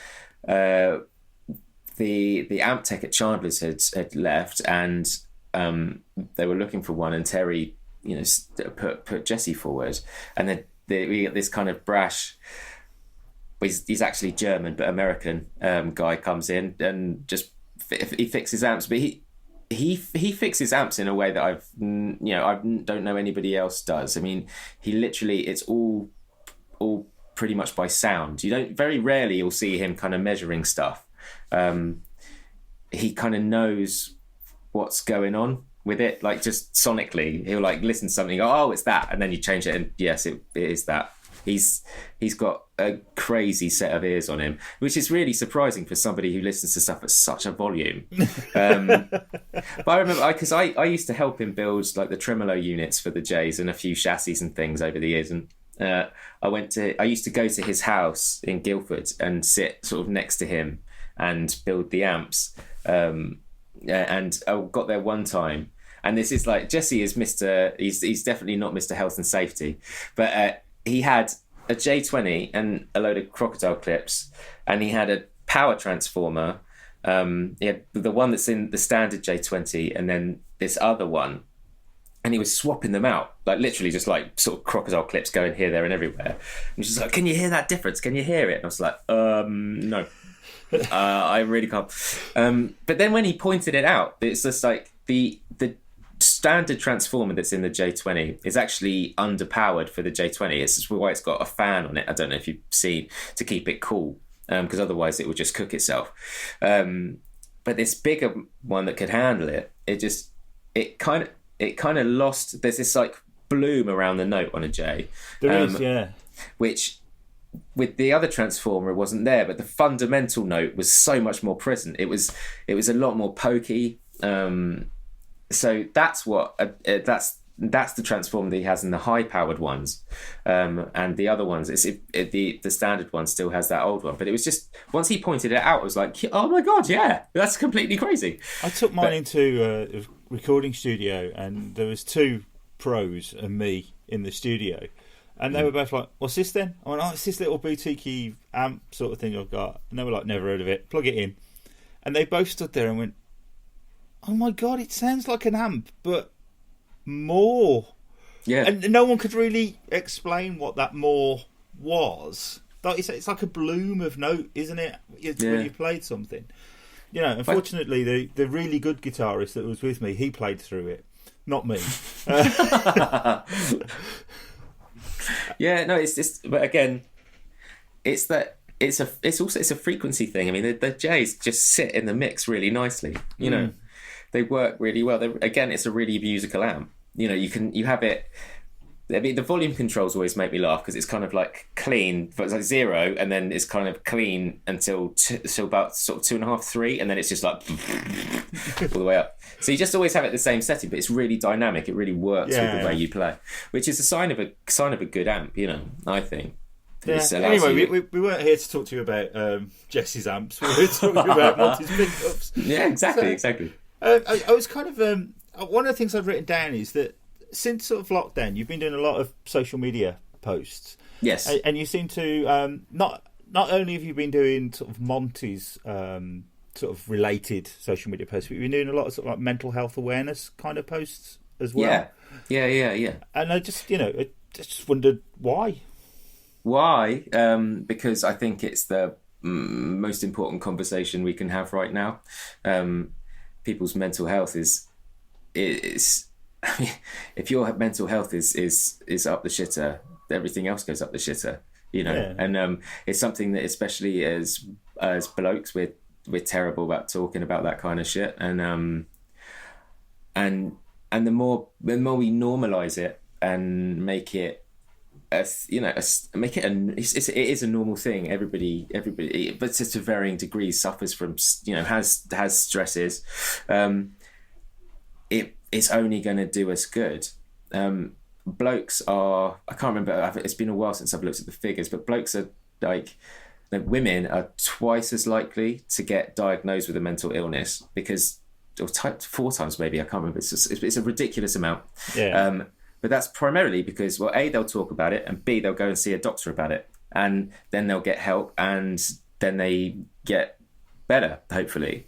the amp tech at Chandler's had left, and they were looking for one, and Terry, put Jesse forward, and then we get this kind of brash. He's actually German but American guy comes in and just he fixes amps, but he fixes amps in a way that I don't know anybody else does. I mean, he literally, it's all pretty much by sound. Very rarely you'll see him kind of measuring stuff. He kind of knows what's going on with it, just sonically. He'll listen to something, go, oh, it's that, and then you change it, and yes, it is that. He's got a crazy set of ears on him, which is really surprising for somebody who listens to stuff at such a volume. But I remember, because I used to help him build the tremolo units for the J's and a few chassis and things over the years, and I used to go to his house in Guildford and sit sort of next to him and build the amps. And I got there one time, and this is Jesse is he's definitely not Mr. Health and Safety, but he had a J20 and a load of crocodile clips, and he had a power transformer. He had the one that's in the standard J20, and then this other one, and he was swapping them out, literally just sort of crocodile clips going here, there, and everywhere. And she's like, "Can you hear that difference? Can you hear it?" And I was like, no. I really can't. But then when he pointed it out, it's just the standard transformer that's in the J20 is actually underpowered for the J20. It's just why it's got a fan on it. I don't know if you've seen, to keep it cool, because otherwise it would just cook itself. But this bigger one that could handle it, it kind of lost. There's this bloom around the note on a J. There is, yeah. Which, with the other transformer, it wasn't there, but the fundamental note was so much more present. It was a lot more pokey. So that's that's the transformer that he has in the high-powered ones, and the other ones, the standard one still has that old one. But it was just, once he pointed it out, I was like, oh my god, yeah, that's completely crazy. I took mine into a recording studio, and there was two pros and me in the studio. And they were both like, what's this then? I went, oh, it's this little boutique amp sort of thing I've got. And they were like, never heard of it. Plug it in. And they both stood there and went, oh my God, it sounds like an amp, but more. Yeah. And no one could really explain what that more was. It's like a bloom of note, isn't it? It's when you played something. Unfortunately, the really good guitarist that was with me, he played through it. Not me. Yeah, no, it's just, but again, it's a frequency thing. I mean, the J's just sit in the mix really nicely. They work really well. Again, it's a really musical amp. You have it. I mean, the volume controls always make me laugh because it's kind of like clean, but it's like 0, and then it's kind of clean until about sort of 2.5, 3, and then it's just like all the way up. So you just always have it the same setting, but it's really dynamic. It really works with the way you play, which is a sign of a good amp, I think. Yeah. Anyway, we weren't here to talk to you about Jesse's amps. We were talking about Monty's pickups. Yeah, exactly. I was kind of one of the things I've written down is that since sort of lockdown, you've been doing a lot of social media posts. Yes, and you seem to not only have you been doing sort of Monty's sort of related social media posts, but you've been doing a lot of sort of like mental health awareness kind of posts as well. Yeah. And I just I just wondered why. Why? Because I think it's the most important conversation we can have right now. People's mental health is. I mean, if your mental health is up the shitter, everything else goes up the shitter. Yeah. And it's something that, especially as blokes, we're terrible about talking about that kind of shit. And the more we normalise it and make it. It is a normal thing. Everybody, but to varying degrees, suffers from, has stresses. It's only going to do us good. Blokes are, I can't remember, it's been a while since I've looked at the figures, but blokes are women are twice as likely to get diagnosed with a mental illness or 4 times maybe, I can't remember. It's a ridiculous amount. Yeah. But that's primarily because, well, A, they'll talk about it, and B, they'll go and see a doctor about it, and then they'll get help, and then they get better, hopefully.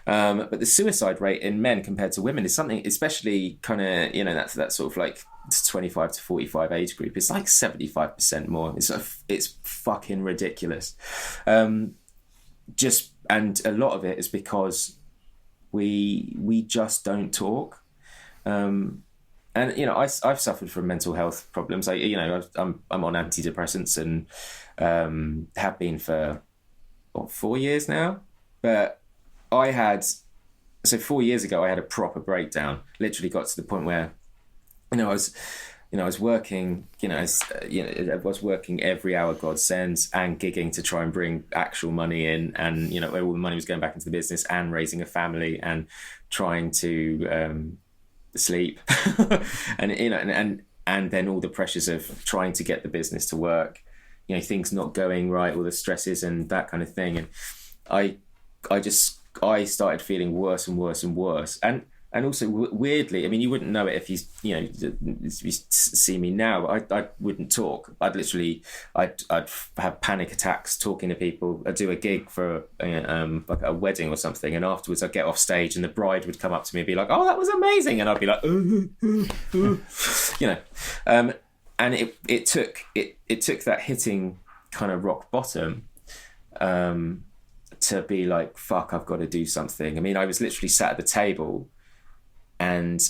But the suicide rate in men compared to women is something, especially kind of, that sort of like 25 to 45 age group, it's like 75% more. It's fucking ridiculous. And a lot of it is because we just don't talk. And I've suffered from mental health problems. I'm on antidepressants and have been for 4 years now. But 4 years ago I had a proper breakdown. Literally got to the point where I was working. I was working every hour God sends and gigging to try and bring actual money in, and all the money was going back into the business and raising a family and trying to. Sleep and then all the pressures of trying to get the business to work, things not going right, all the stresses and that kind of thing, and I started feeling worse and worse and worse, and also weirdly, I mean, you wouldn't know it if you see me now, but I wouldn't talk. I'd have panic attacks talking to people. I'd do a gig for like a wedding or something, and afterwards I'd get off stage and the bride would come up to me and be like, "Oh, that was amazing," and I'd be like, and it took that hitting kind of rock bottom to be like, fuck, I've got to do something. I mean, I was literally sat at the table. And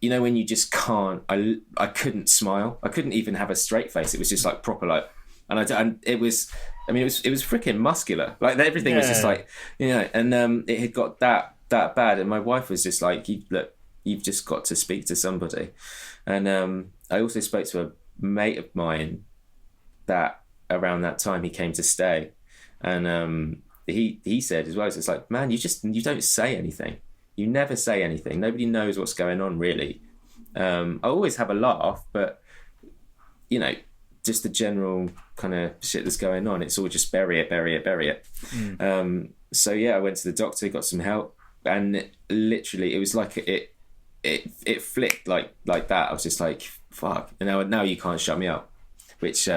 when you just can't, I couldn't smile. I couldn't even have a straight face. It was just like proper like, and it was freaking muscular. Like everything was just like, and it had got that bad. And my wife was just like, you've just got to speak to somebody. And I also spoke to a mate of mine that around that time he came to stay, and he said as well, it's like, man, you don't say anything. You never say anything. Nobody knows what's going on, really. I always have a laugh, but, just the general kind of shit that's going on, it's all just bury it. So, yeah, I went to the doctor, got some help, and literally it was like it flicked like that. I was just like, fuck. And now you can't shut me up, which...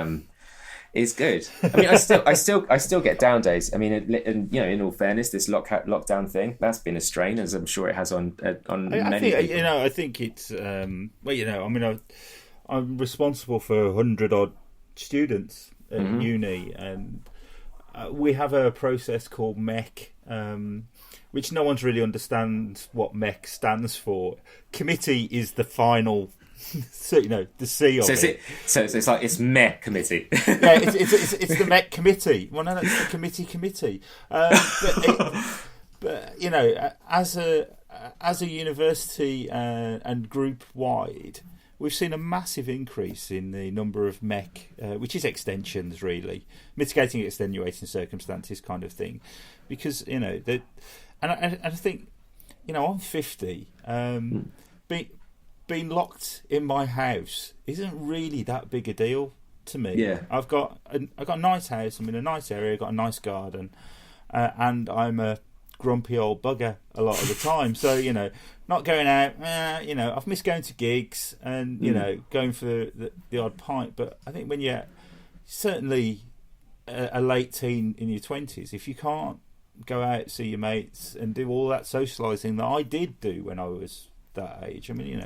is good. I mean, I still get down days. I mean, in all fairness, this lockdown thing, that's been a strain, as I'm sure it has on many people. I think it's I'm responsible for 100 odd students at uni, and we have a process called MEC, which no one's really understands what MEC stands for. Committee is the final. So the C of it. So it's like it's MEC committee. Yeah, it's the MEC committee. Well, no, it's the committee. But as a university and group wide, we've seen a massive increase in the number of mech, which is extensions really, mitigating extenuating circumstances kind of thing, because and I think I'm 50. Being locked in my house isn't really that big a deal to me. Yeah, I've got a nice house. I'm in a nice area. I've got a nice garden, and I'm a grumpy old bugger a lot of the time. So not going out. I've missed going to gigs and going for the odd pint. But I think when you're certainly a late teen in your 20s, if you can't go out, see your mates, and do all that socialising that I did do when I was that age. I mean,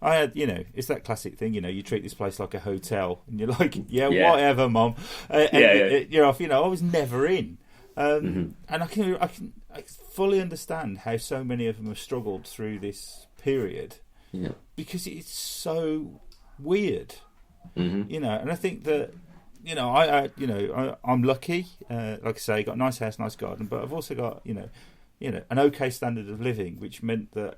I had, it's that classic thing. You treat this place like a hotel, and you're like, whatever, mum. You're off. I was never in, and I fully understand how so many of them have struggled through this period, because it's so weird, and I think that. I'm lucky. Like I say, got a nice house, nice garden, but I've also got an okay standard of living, which meant that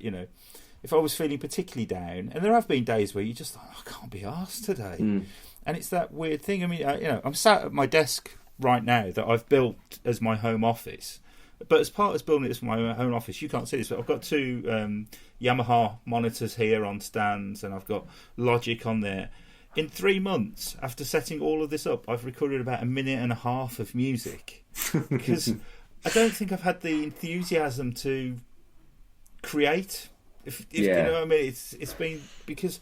if I was feeling particularly down, and there have been days where you just like, I can't be arsed today, and it's that weird thing. I mean, I'm sat at my desk right now that I've built as my home office, but as part of building it as my home office, you can't see this, but I've got two Yamaha monitors here on stands, and I've got Logic on there. In 3 months, after setting all of this up, I've recorded about 1.5 minutes of music, because I don't think I've had the enthusiasm to create. If you know what I mean, it's been because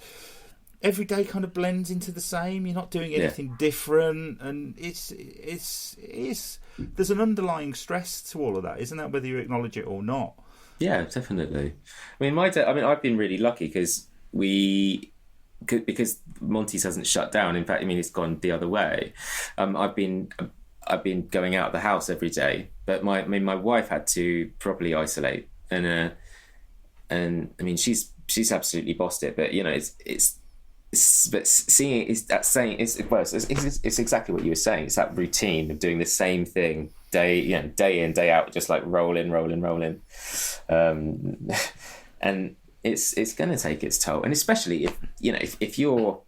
every day kind of blends into the same. You're not doing anything different, and it's there's an underlying stress to all of that, isn't that? Whether you acknowledge it or not. Yeah, definitely. I mean, I've been really lucky because Monty's hasn't shut down. In fact, it's gone the other way. I've been going out of the house every day, but my wife had to properly isolate, and she's absolutely bossed it. But it's exactly what you were saying. It's that routine of doing the same thing day in, day out, just like roll in, and it's going to take its toll, and especially if you're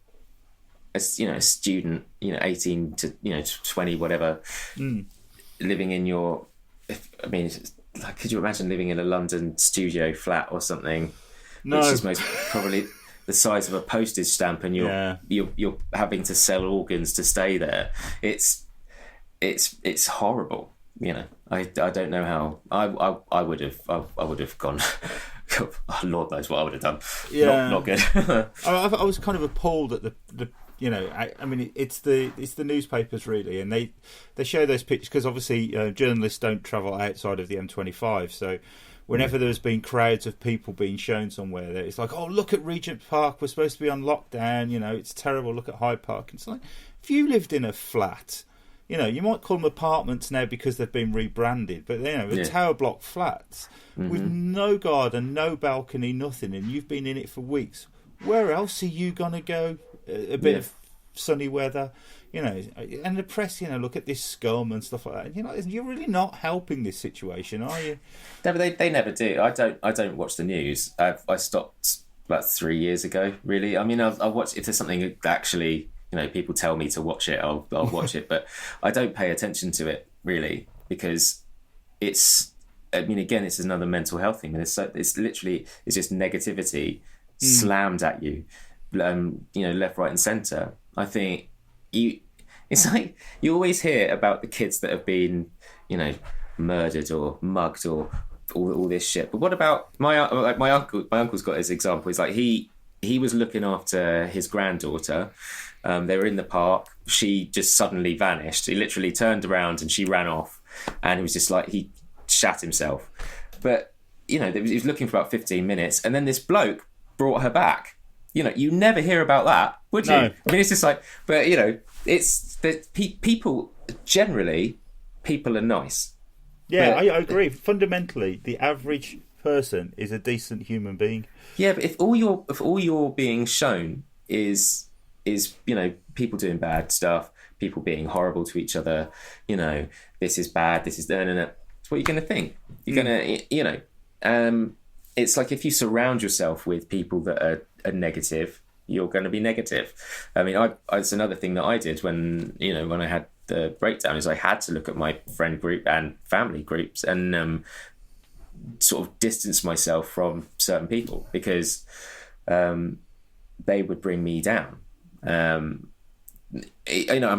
a student, 18 to 20, whatever, living in your, could you imagine living in a London studio flat or something? No, which is most probably the size of a postage stamp, and you're having to sell organs to stay there. It's horrible. I don't know how I would have gone. Lord knows what I would have done. Not good. I was kind of appalled at the it's the newspapers really, and they show those pictures because obviously journalists don't travel outside of the M25, so whenever there's been crowds of people being shown somewhere, it's like, oh, look at Regent Park, we're supposed to be on lockdown, it's terrible, look at Hyde Park. And it's like, if you lived in a flat, you might call them apartments now because they've been rebranded, but the tower block flats with no garden, no balcony, nothing, and you've been in it for weeks. Where else are you going to go? A bit of sunny weather, and the press, look at this scum and stuff like that. You're really not helping this situation, are you? No, but they never do. I don't watch the news. I stopped about 3 years ago, really. I'll watch if there's something that actually, people tell me to watch it, I'll watch it, but I don't pay attention to it really, because it's another mental health thing, and it's just negativity slammed at you, left, right, and centre. I think it's like you always hear about the kids that have been, murdered or mugged or all this shit. But what about my uncle? My uncle's got his example. He's like he was looking after his granddaughter. They were in the park. She just suddenly vanished. He literally turned around and she ran off, and it was just like he shat himself. But he was looking for about 15 minutes, and then this bloke brought her back. You never hear about that, would you? No. It's just like, but it's that people generally, people are nice. Yeah, I agree. Fundamentally, the average person is a decent human being. Yeah, but if all you're being shown is people doing bad stuff, people being horrible to each other, this is bad, this is no. It's what you're going to think. You're going to, it's like if you surround yourself with people that are negative, you're going to be negative. I mean, it's another thing that I did when I had the breakdown, is I had to look at my friend group and family groups and sort of distance myself from certain people, because they would bring me down. I'm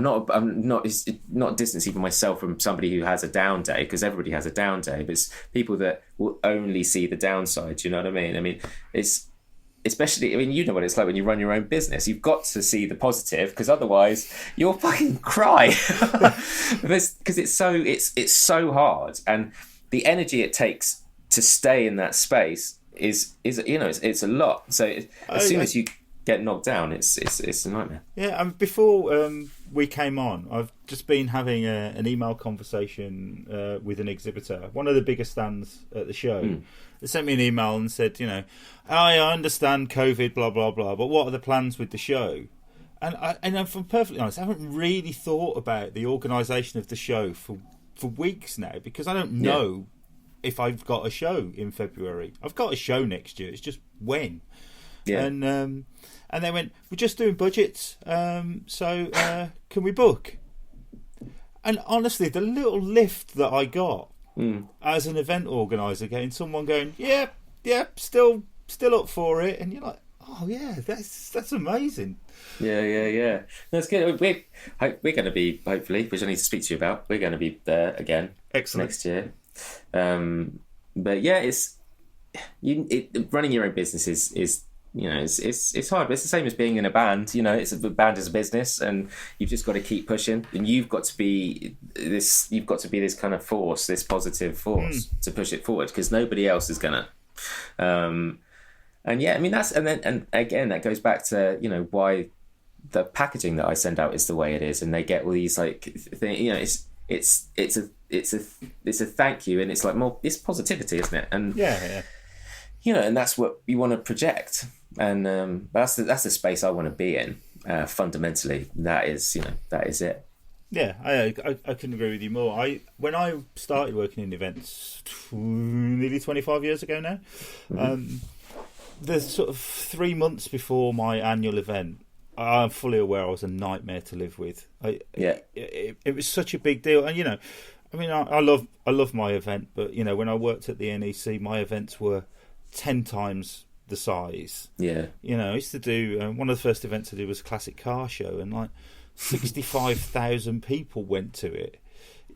not distancing myself from somebody who has a down day, because everybody has a down day, but it's people that will only see the downside. You know what I mean? I mean, it's especially, I mean, you know what it's like when you run your own business. You've got to see the positive, because otherwise you'll fucking cry. Because it's so hard, and the energy it takes to stay in that space is it's a lot. So as soon as you get knocked down, it's a nightmare. Yeah, and before we came on, I've just been having an email conversation with an exhibitor, one of the bigger stands at the show. They sent me an email and said, I understand COVID, blah blah blah, but what are the plans with the show? And if I'm perfectly honest, I haven't really thought about the organisation of the show for weeks now, because I don't know if I've got a show in February. I've got a show next year. It's just when. Yeah. And they went, we're just doing budgets, so can we book? And honestly, the little lift that I got as an event organizer, getting someone going, yeah, still up for it, and you're like, oh yeah, that's amazing. Yeah. That's good. We're going to be, hopefully, which I need to speak to you about. We're going to be there again. Excellent. Next year. But yeah, running your own business is it's hard, but it's the same as being in a band. It's a band as a business, and you've just got to keep pushing, and you've got to be this kind of force, this positive force to push it forward, because nobody else is gonna. And yeah, I mean, and again, that goes back to why the packaging that I send out is the way it is, and they get all these things. It's a thank you, and it's like more, it's positivity, isn't it? And yeah. And that's what you want to project, and that's the space I want to be in. Fundamentally, that is it. Yeah, I couldn't agree with you more. When I started working in events nearly 25 years ago now, the sort of 3 months before my annual event, I'm fully aware I was a nightmare to live with. It was such a big deal, and I mean, I love my event, but when I worked at the NEC, my events were 10 times the size. Yeah. I used to do one of the first events I did was a classic car show, and like 65,000 people went to it.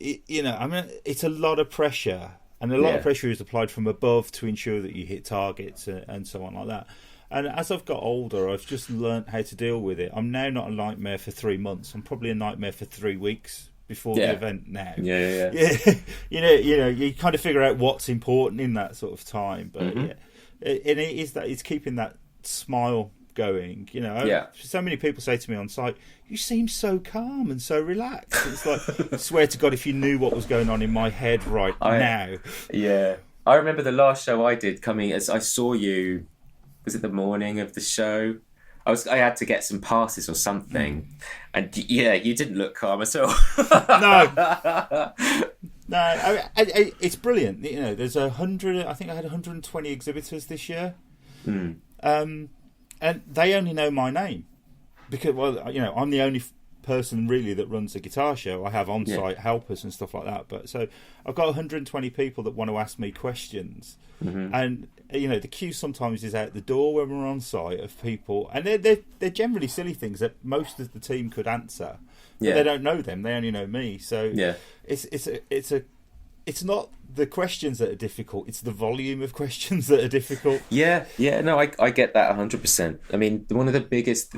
I mean, it's a lot of pressure, and a lot of pressure is applied from above to ensure that you hit targets and so on like that. And as I've got older, I've just learnt how to deal with it. I'm now not a nightmare for 3 months. I'm probably a nightmare for 3 weeks before the event now. Yeah. You kind of figure out what's important in that sort of time. But and it is that it's keeping that smile going. So many people say to me on site, "You seem so calm and so relaxed." It's like, I swear to God, if you knew what was going on in my head now. Yeah, I remember the last show I did coming as I saw you. Was it the morning of the show? I had to get some passes or something, and you didn't look calm at all. No, it's brilliant. There's 100. I think I had 120 exhibitors this year, and they only know my name because, I'm the only person really that runs a guitar show. I have on-site helpers and stuff like that, but so I've got 120 people that want to ask me questions, and the queue sometimes is out the door when we're on site of people, and they're generally silly things that most of the team could answer, but they don't know them. They only know me. So it's not the questions that are difficult; it's the volume of questions that are difficult. Yeah. No, I get that 100%. I mean, one of the biggest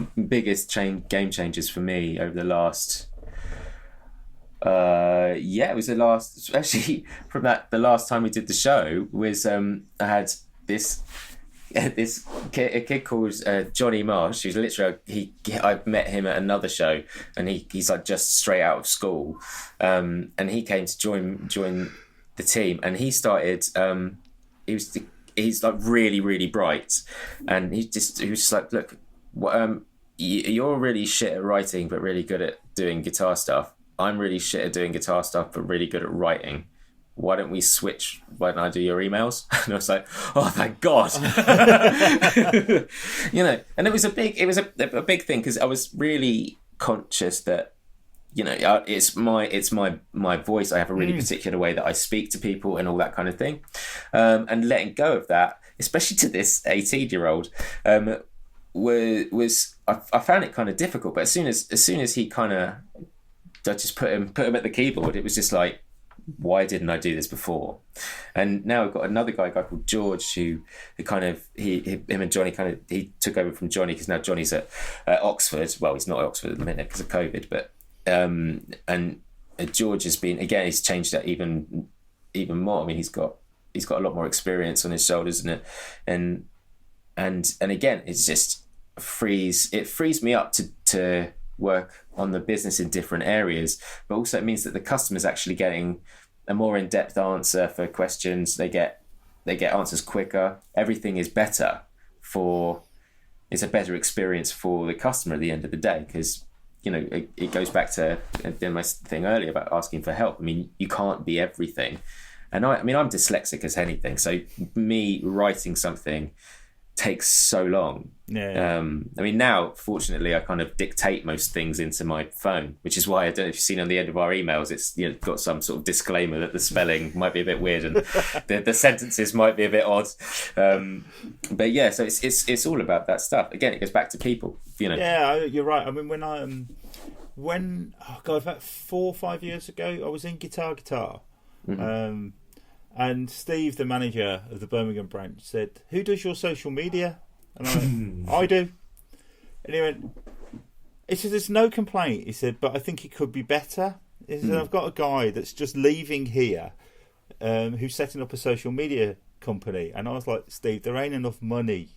game changers for me over the last. It was the last, especially from the last time we did the show was I had this a kid called Johnny Marsh, who's literally I met him at another show, and he's like just straight out of school, and he came to join the team, and he started he's like really, really bright, and he was just like, look, you're really shit at writing but really good at doing guitar stuff. I'm really shit at doing guitar stuff but really good at writing. why don't we switch? Why don't I do your emails? And I was like, oh, thank God. And it was a big thing, because I was really conscious that, it's my voice. I have a really particular way that I speak to people and all that kind of thing. And letting go of that, especially to this 18-year-old, I found it kind of difficult. But as soon as he kind of, I just put him at the keyboard, it was just like, why didn't I do this before? And now I've got another guy called George, who kind of him and Johnny he took over from Johnny, because now Johnny's at Oxford. Well, he's not at Oxford at the minute because of COVID, but and George has been, again, he's changed that even more. I mean, he's got a lot more experience on his shoulders, and again, it's just frees me up to work on the business in different areas, but also it means that the customer's actually getting a more in-depth answer for questions. They get answers quicker. Everything is better it's a better experience for the customer at the end of the day, because it goes back to my thing earlier about asking for help. I mean, you can't be everything, and I'm dyslexic as anything, so me writing something takes so long. Now, fortunately, I kind of dictate most things into my phone, which is why, I don't know if you've seen on the end of our emails, it's got some sort of disclaimer that the spelling might be a bit weird and the sentences might be a bit odd. But yeah, so it's all about that stuff. Again, it goes back to people. Yeah, you're right. I mean, about 4 or 5 years ago, I was in Guitar. Mm-hmm. And Steve, the manager of the Birmingham branch, said, "Who does your social media?" And I went, "I do." And he said, "There's no complaint." He said, "But I think it could be better." He said, "I've got a guy that's just leaving here, who's setting up a social media company." And I was like, "Steve, there ain't enough money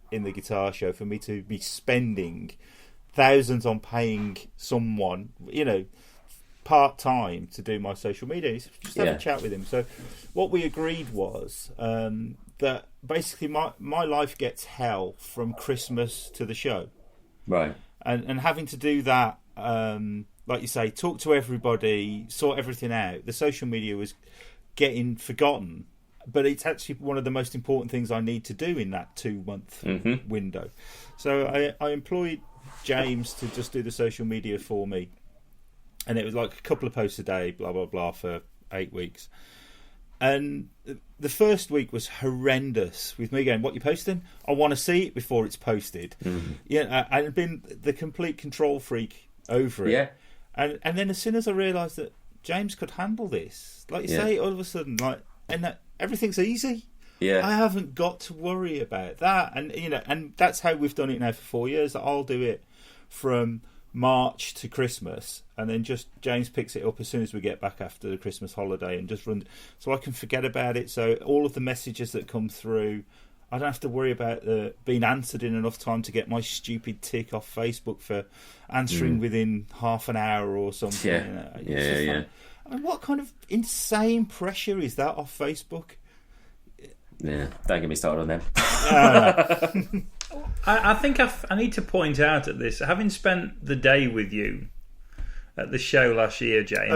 in the Guitar Show for me to be spending thousands on paying someone, part-time to do my social media." He said, "Just have a chat with him." So what we agreed was that basically my life gets hell from Christmas to the show. Right. And having to do that, like you say, talk to everybody, sort everything out. The social media was getting forgotten, but it's actually one of the most important things I need to do in that 2-month window. So I employed James to just do the social media for me. And it was like a couple of posts a day, blah, blah, blah, for 8 weeks. And the first week was horrendous, with me going, "What you posting? I want to see it before it's posted." Mm-hmm. Yeah, I had been the complete control freak over it. Yeah. And then as soon as I realised that James could handle this, like you say, all of a sudden, everything's easy. Yeah. I haven't got to worry about that. And, and that's how we've done it now for 4 years. I'll do it from March to Christmas, and then just James picks it up as soon as we get back after the Christmas holiday, and just run, so I can forget about it. So all of the messages that come through, I don't have to worry about being answered in enough time to get my stupid tick off Facebook for answering within half an hour or something. Yeah. I mean, what kind of insane pressure is that off Facebook? Yeah, don't get me started on them. I think I need to point out at this, having spent the day with you at the show last year, Jay,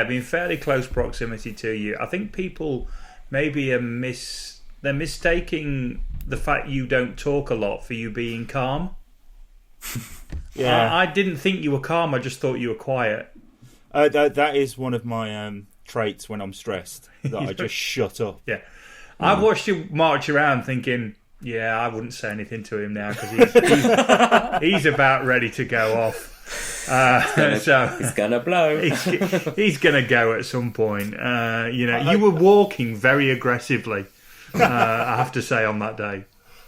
being fairly close proximity to you, I think people maybe they're mistaking the fact you don't talk a lot for you being calm. Yeah, I didn't think you were calm. I just thought you were quiet. That is one of my traits when I'm stressed, that I just shut up. Yeah. I've watched you march around thinking, yeah, I wouldn't say anything to him now because he's about ready to go off. He's gonna blow. He's gonna go at some point. You were walking very aggressively. I have to say on that day.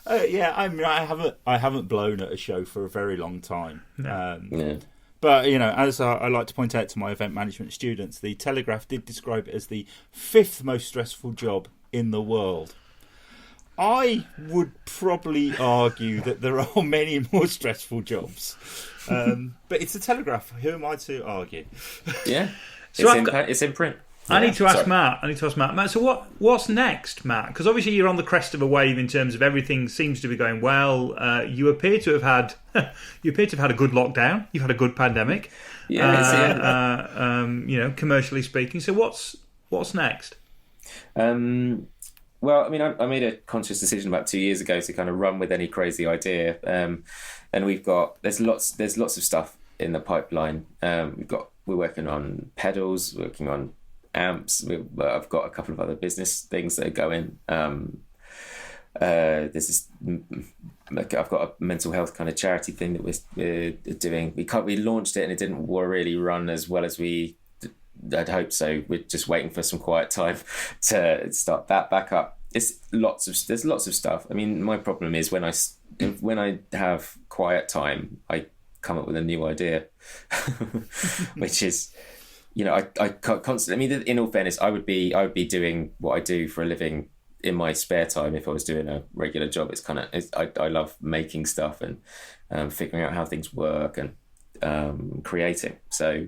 I haven't blown at a show for a very long time. No. But, as I like to point out to my event management students, the Telegraph did describe it as the 5th most stressful job in the world. I would probably argue that there are many more stressful jobs. But it's the Telegraph. Who am I to argue? Yeah. It's in print. Yeah. I need to ask Matt. Matt, so what's next, Matt? Because obviously you're on the crest of a wave in terms of everything seems to be going well. You appear to have had a good lockdown. You've had a good pandemic. Yeah. Commercially speaking. So What's next? Well, I mean, I made a conscious decision about 2 years ago to kind of run with any crazy idea, and there's lots of stuff in the pipeline. We're working on pedals, working on amps. I've got a couple of other business things that are going. I've got a mental health kind of charity thing that we're doing. We launched it and it didn't really run as well as I'd hoped, so we're just waiting for some quiet time to start that back up. There's lots of stuff. I mean, my problem is when I have quiet time, I come up with a new idea, which is, I constantly. I mean, in all fairness, I would be doing what I do for a living in my spare time if I was doing a regular job. I love making stuff and figuring out how things work and creating. So.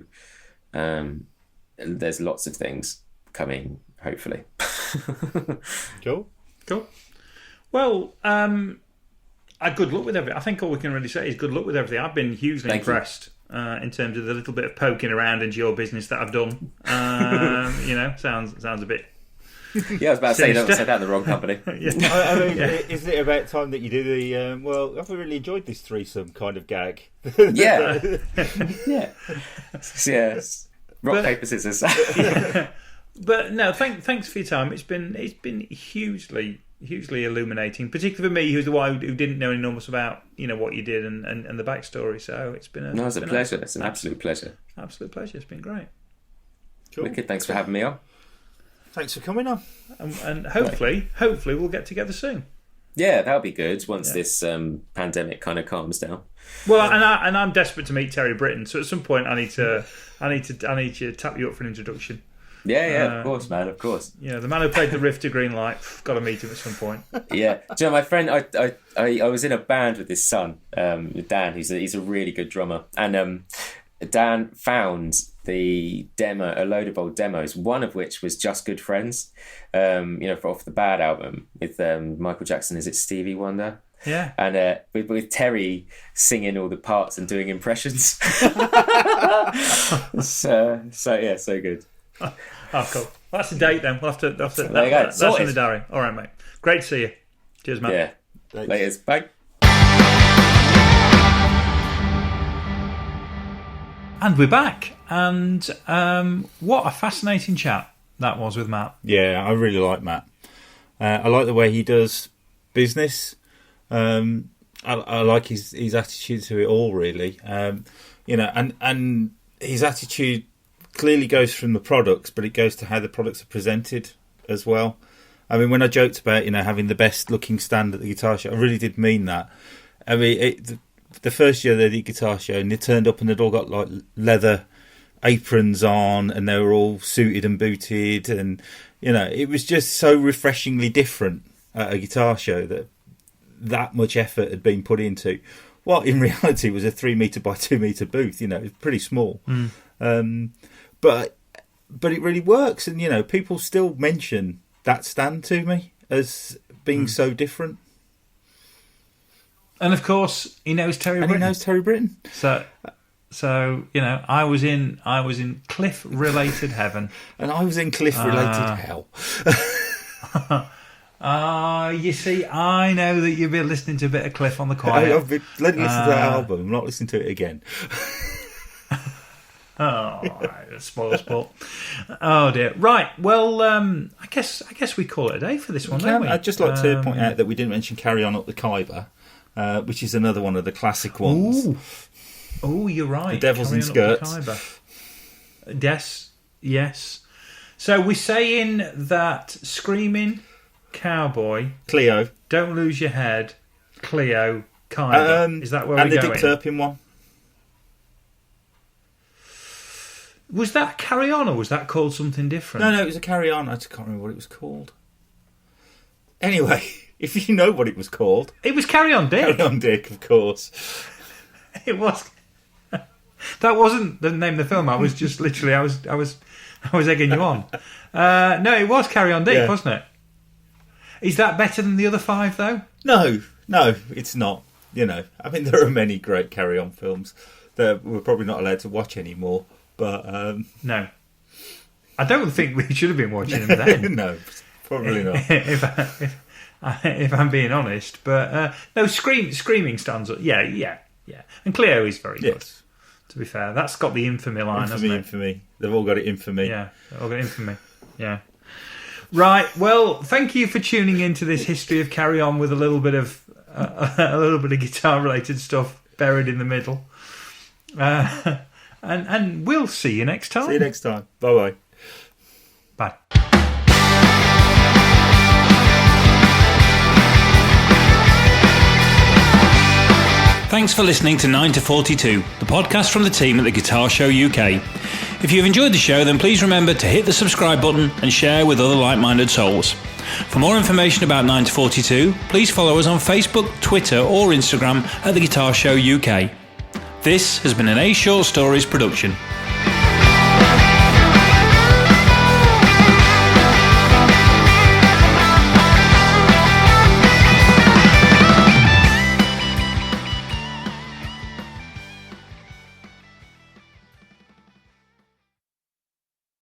And there's lots of things coming, hopefully. Cool. Well, good luck with everything. I think all we can really say is good luck with everything. I've been hugely impressed in terms of the little bit of poking around into your business that I've done. Sounds a bit. Yeah, I was about to say, don't say that in the wrong company. I mean, isn't it about time that you do the, I've really enjoyed this threesome kind of gag? Yeah. Yes. Rock, paper, scissors. But no, thanks for your time. It's been hugely illuminating, particularly for me, who's the one who didn't know enormous about what you did and the backstory. So it's been it's a pleasure. It's an absolute pleasure. Absolute pleasure. It's been great. Cool. Wicked. Thanks for having me on. Thanks for coming on. And hopefully we'll get together soon. Yeah, that'll be good once this pandemic kind of calms down. Well, and I'm desperate to meet Terry Britton. So at some point, I need to tap you up for an introduction. Yeah, of course, man, of course. Yeah, the man who played the riff to Green Light. Got to meet him at some point. Yeah, do you know, my friend, I was in a band with his son, Dan. He's a really good drummer, and Dan found a load of old demos, one of which was Just Good Friends, for Off the Bad album with Michael Jackson. Is it Stevie Wonder? Yeah. And with Terry singing all the parts and doing impressions. so good. Oh, cool. Well, that's a date then. We'll have to that's in the diary. All right, mate. Great to see you. Cheers, mate. Yeah. Thanks. Laters. Bye. And we're back. And what a fascinating chat that was with Matt. Yeah, I really like Matt. I like the way he does business. I like his attitude to it all, really. And his attitude clearly goes from the products, but it goes to how the products are presented as well. I mean, when I joked about having the best looking stand at the guitar show, I really did mean that. I mean, the first year they did guitar show, and they turned up and they'd all got like leather aprons on, and they were all suited and booted, and it was just so refreshingly different at a guitar show that much effort had been put into what in reality was a 3 metre by 2 metre booth. It was pretty small. But it really works, and people still mention that stand to me as being so different. And of course, he knows Terry Britton. He knows Terry Britton. So I was in Cliff related heaven, and I was in Cliff related hell. You see, I know that you've been listening to a bit of Cliff on the quiet. I've been listening to that album. I'm not listening to it again. Spoil sport. Oh dear. Right. Well, I guess we call it a day for this one. Don't we? I'd just like to point out that we didn't mention "Carry On Up the Khyber," which is another one of the classic ones. Oh, you're right. The Devils in Skirts. Yes. So we're saying that Screaming Cowboy, Cleo, Don't Lose Your Head, Cleo, Khyber. Is that where we're going? And the Dick Turpin one. Was that Carry On, or was that called something different? No, it was a Carry On. I just can't remember what it was called. Anyway, if you know what it was called... It was Carry On Dick. Carry On Dick, of course. It was... That wasn't the name of the film. I was just literally... I was egging you on. No, it was Carry On Dick, wasn't it? Is that better than the other 5, though? No, it's not. I mean, there are many great Carry On films that we're probably not allowed to watch anymore. But no. I don't think we should have been watching them then. No, probably not. if I'm being honest. But no, Screaming stands up. Yeah. And Cleo is very good. To be fair, that's got the infamy line, hasn't it? Infamy. They've all got it infamy. Yeah, they've all got infamy. Yeah. Right. Well, thank you for tuning into this history of Carry On with a little bit of guitar-related stuff buried in the middle. And we'll see you next time. See you next time. Bye-bye. Bye. Thanks for listening to 9 to 42, the podcast from the team at the Guitar Show UK. If you've enjoyed the show, then please remember to hit the subscribe button and share with other like-minded souls. For more information about 9 to 42, please follow us on Facebook, Twitter or Instagram at the Guitar Show UK. This has been an A Short Stories production.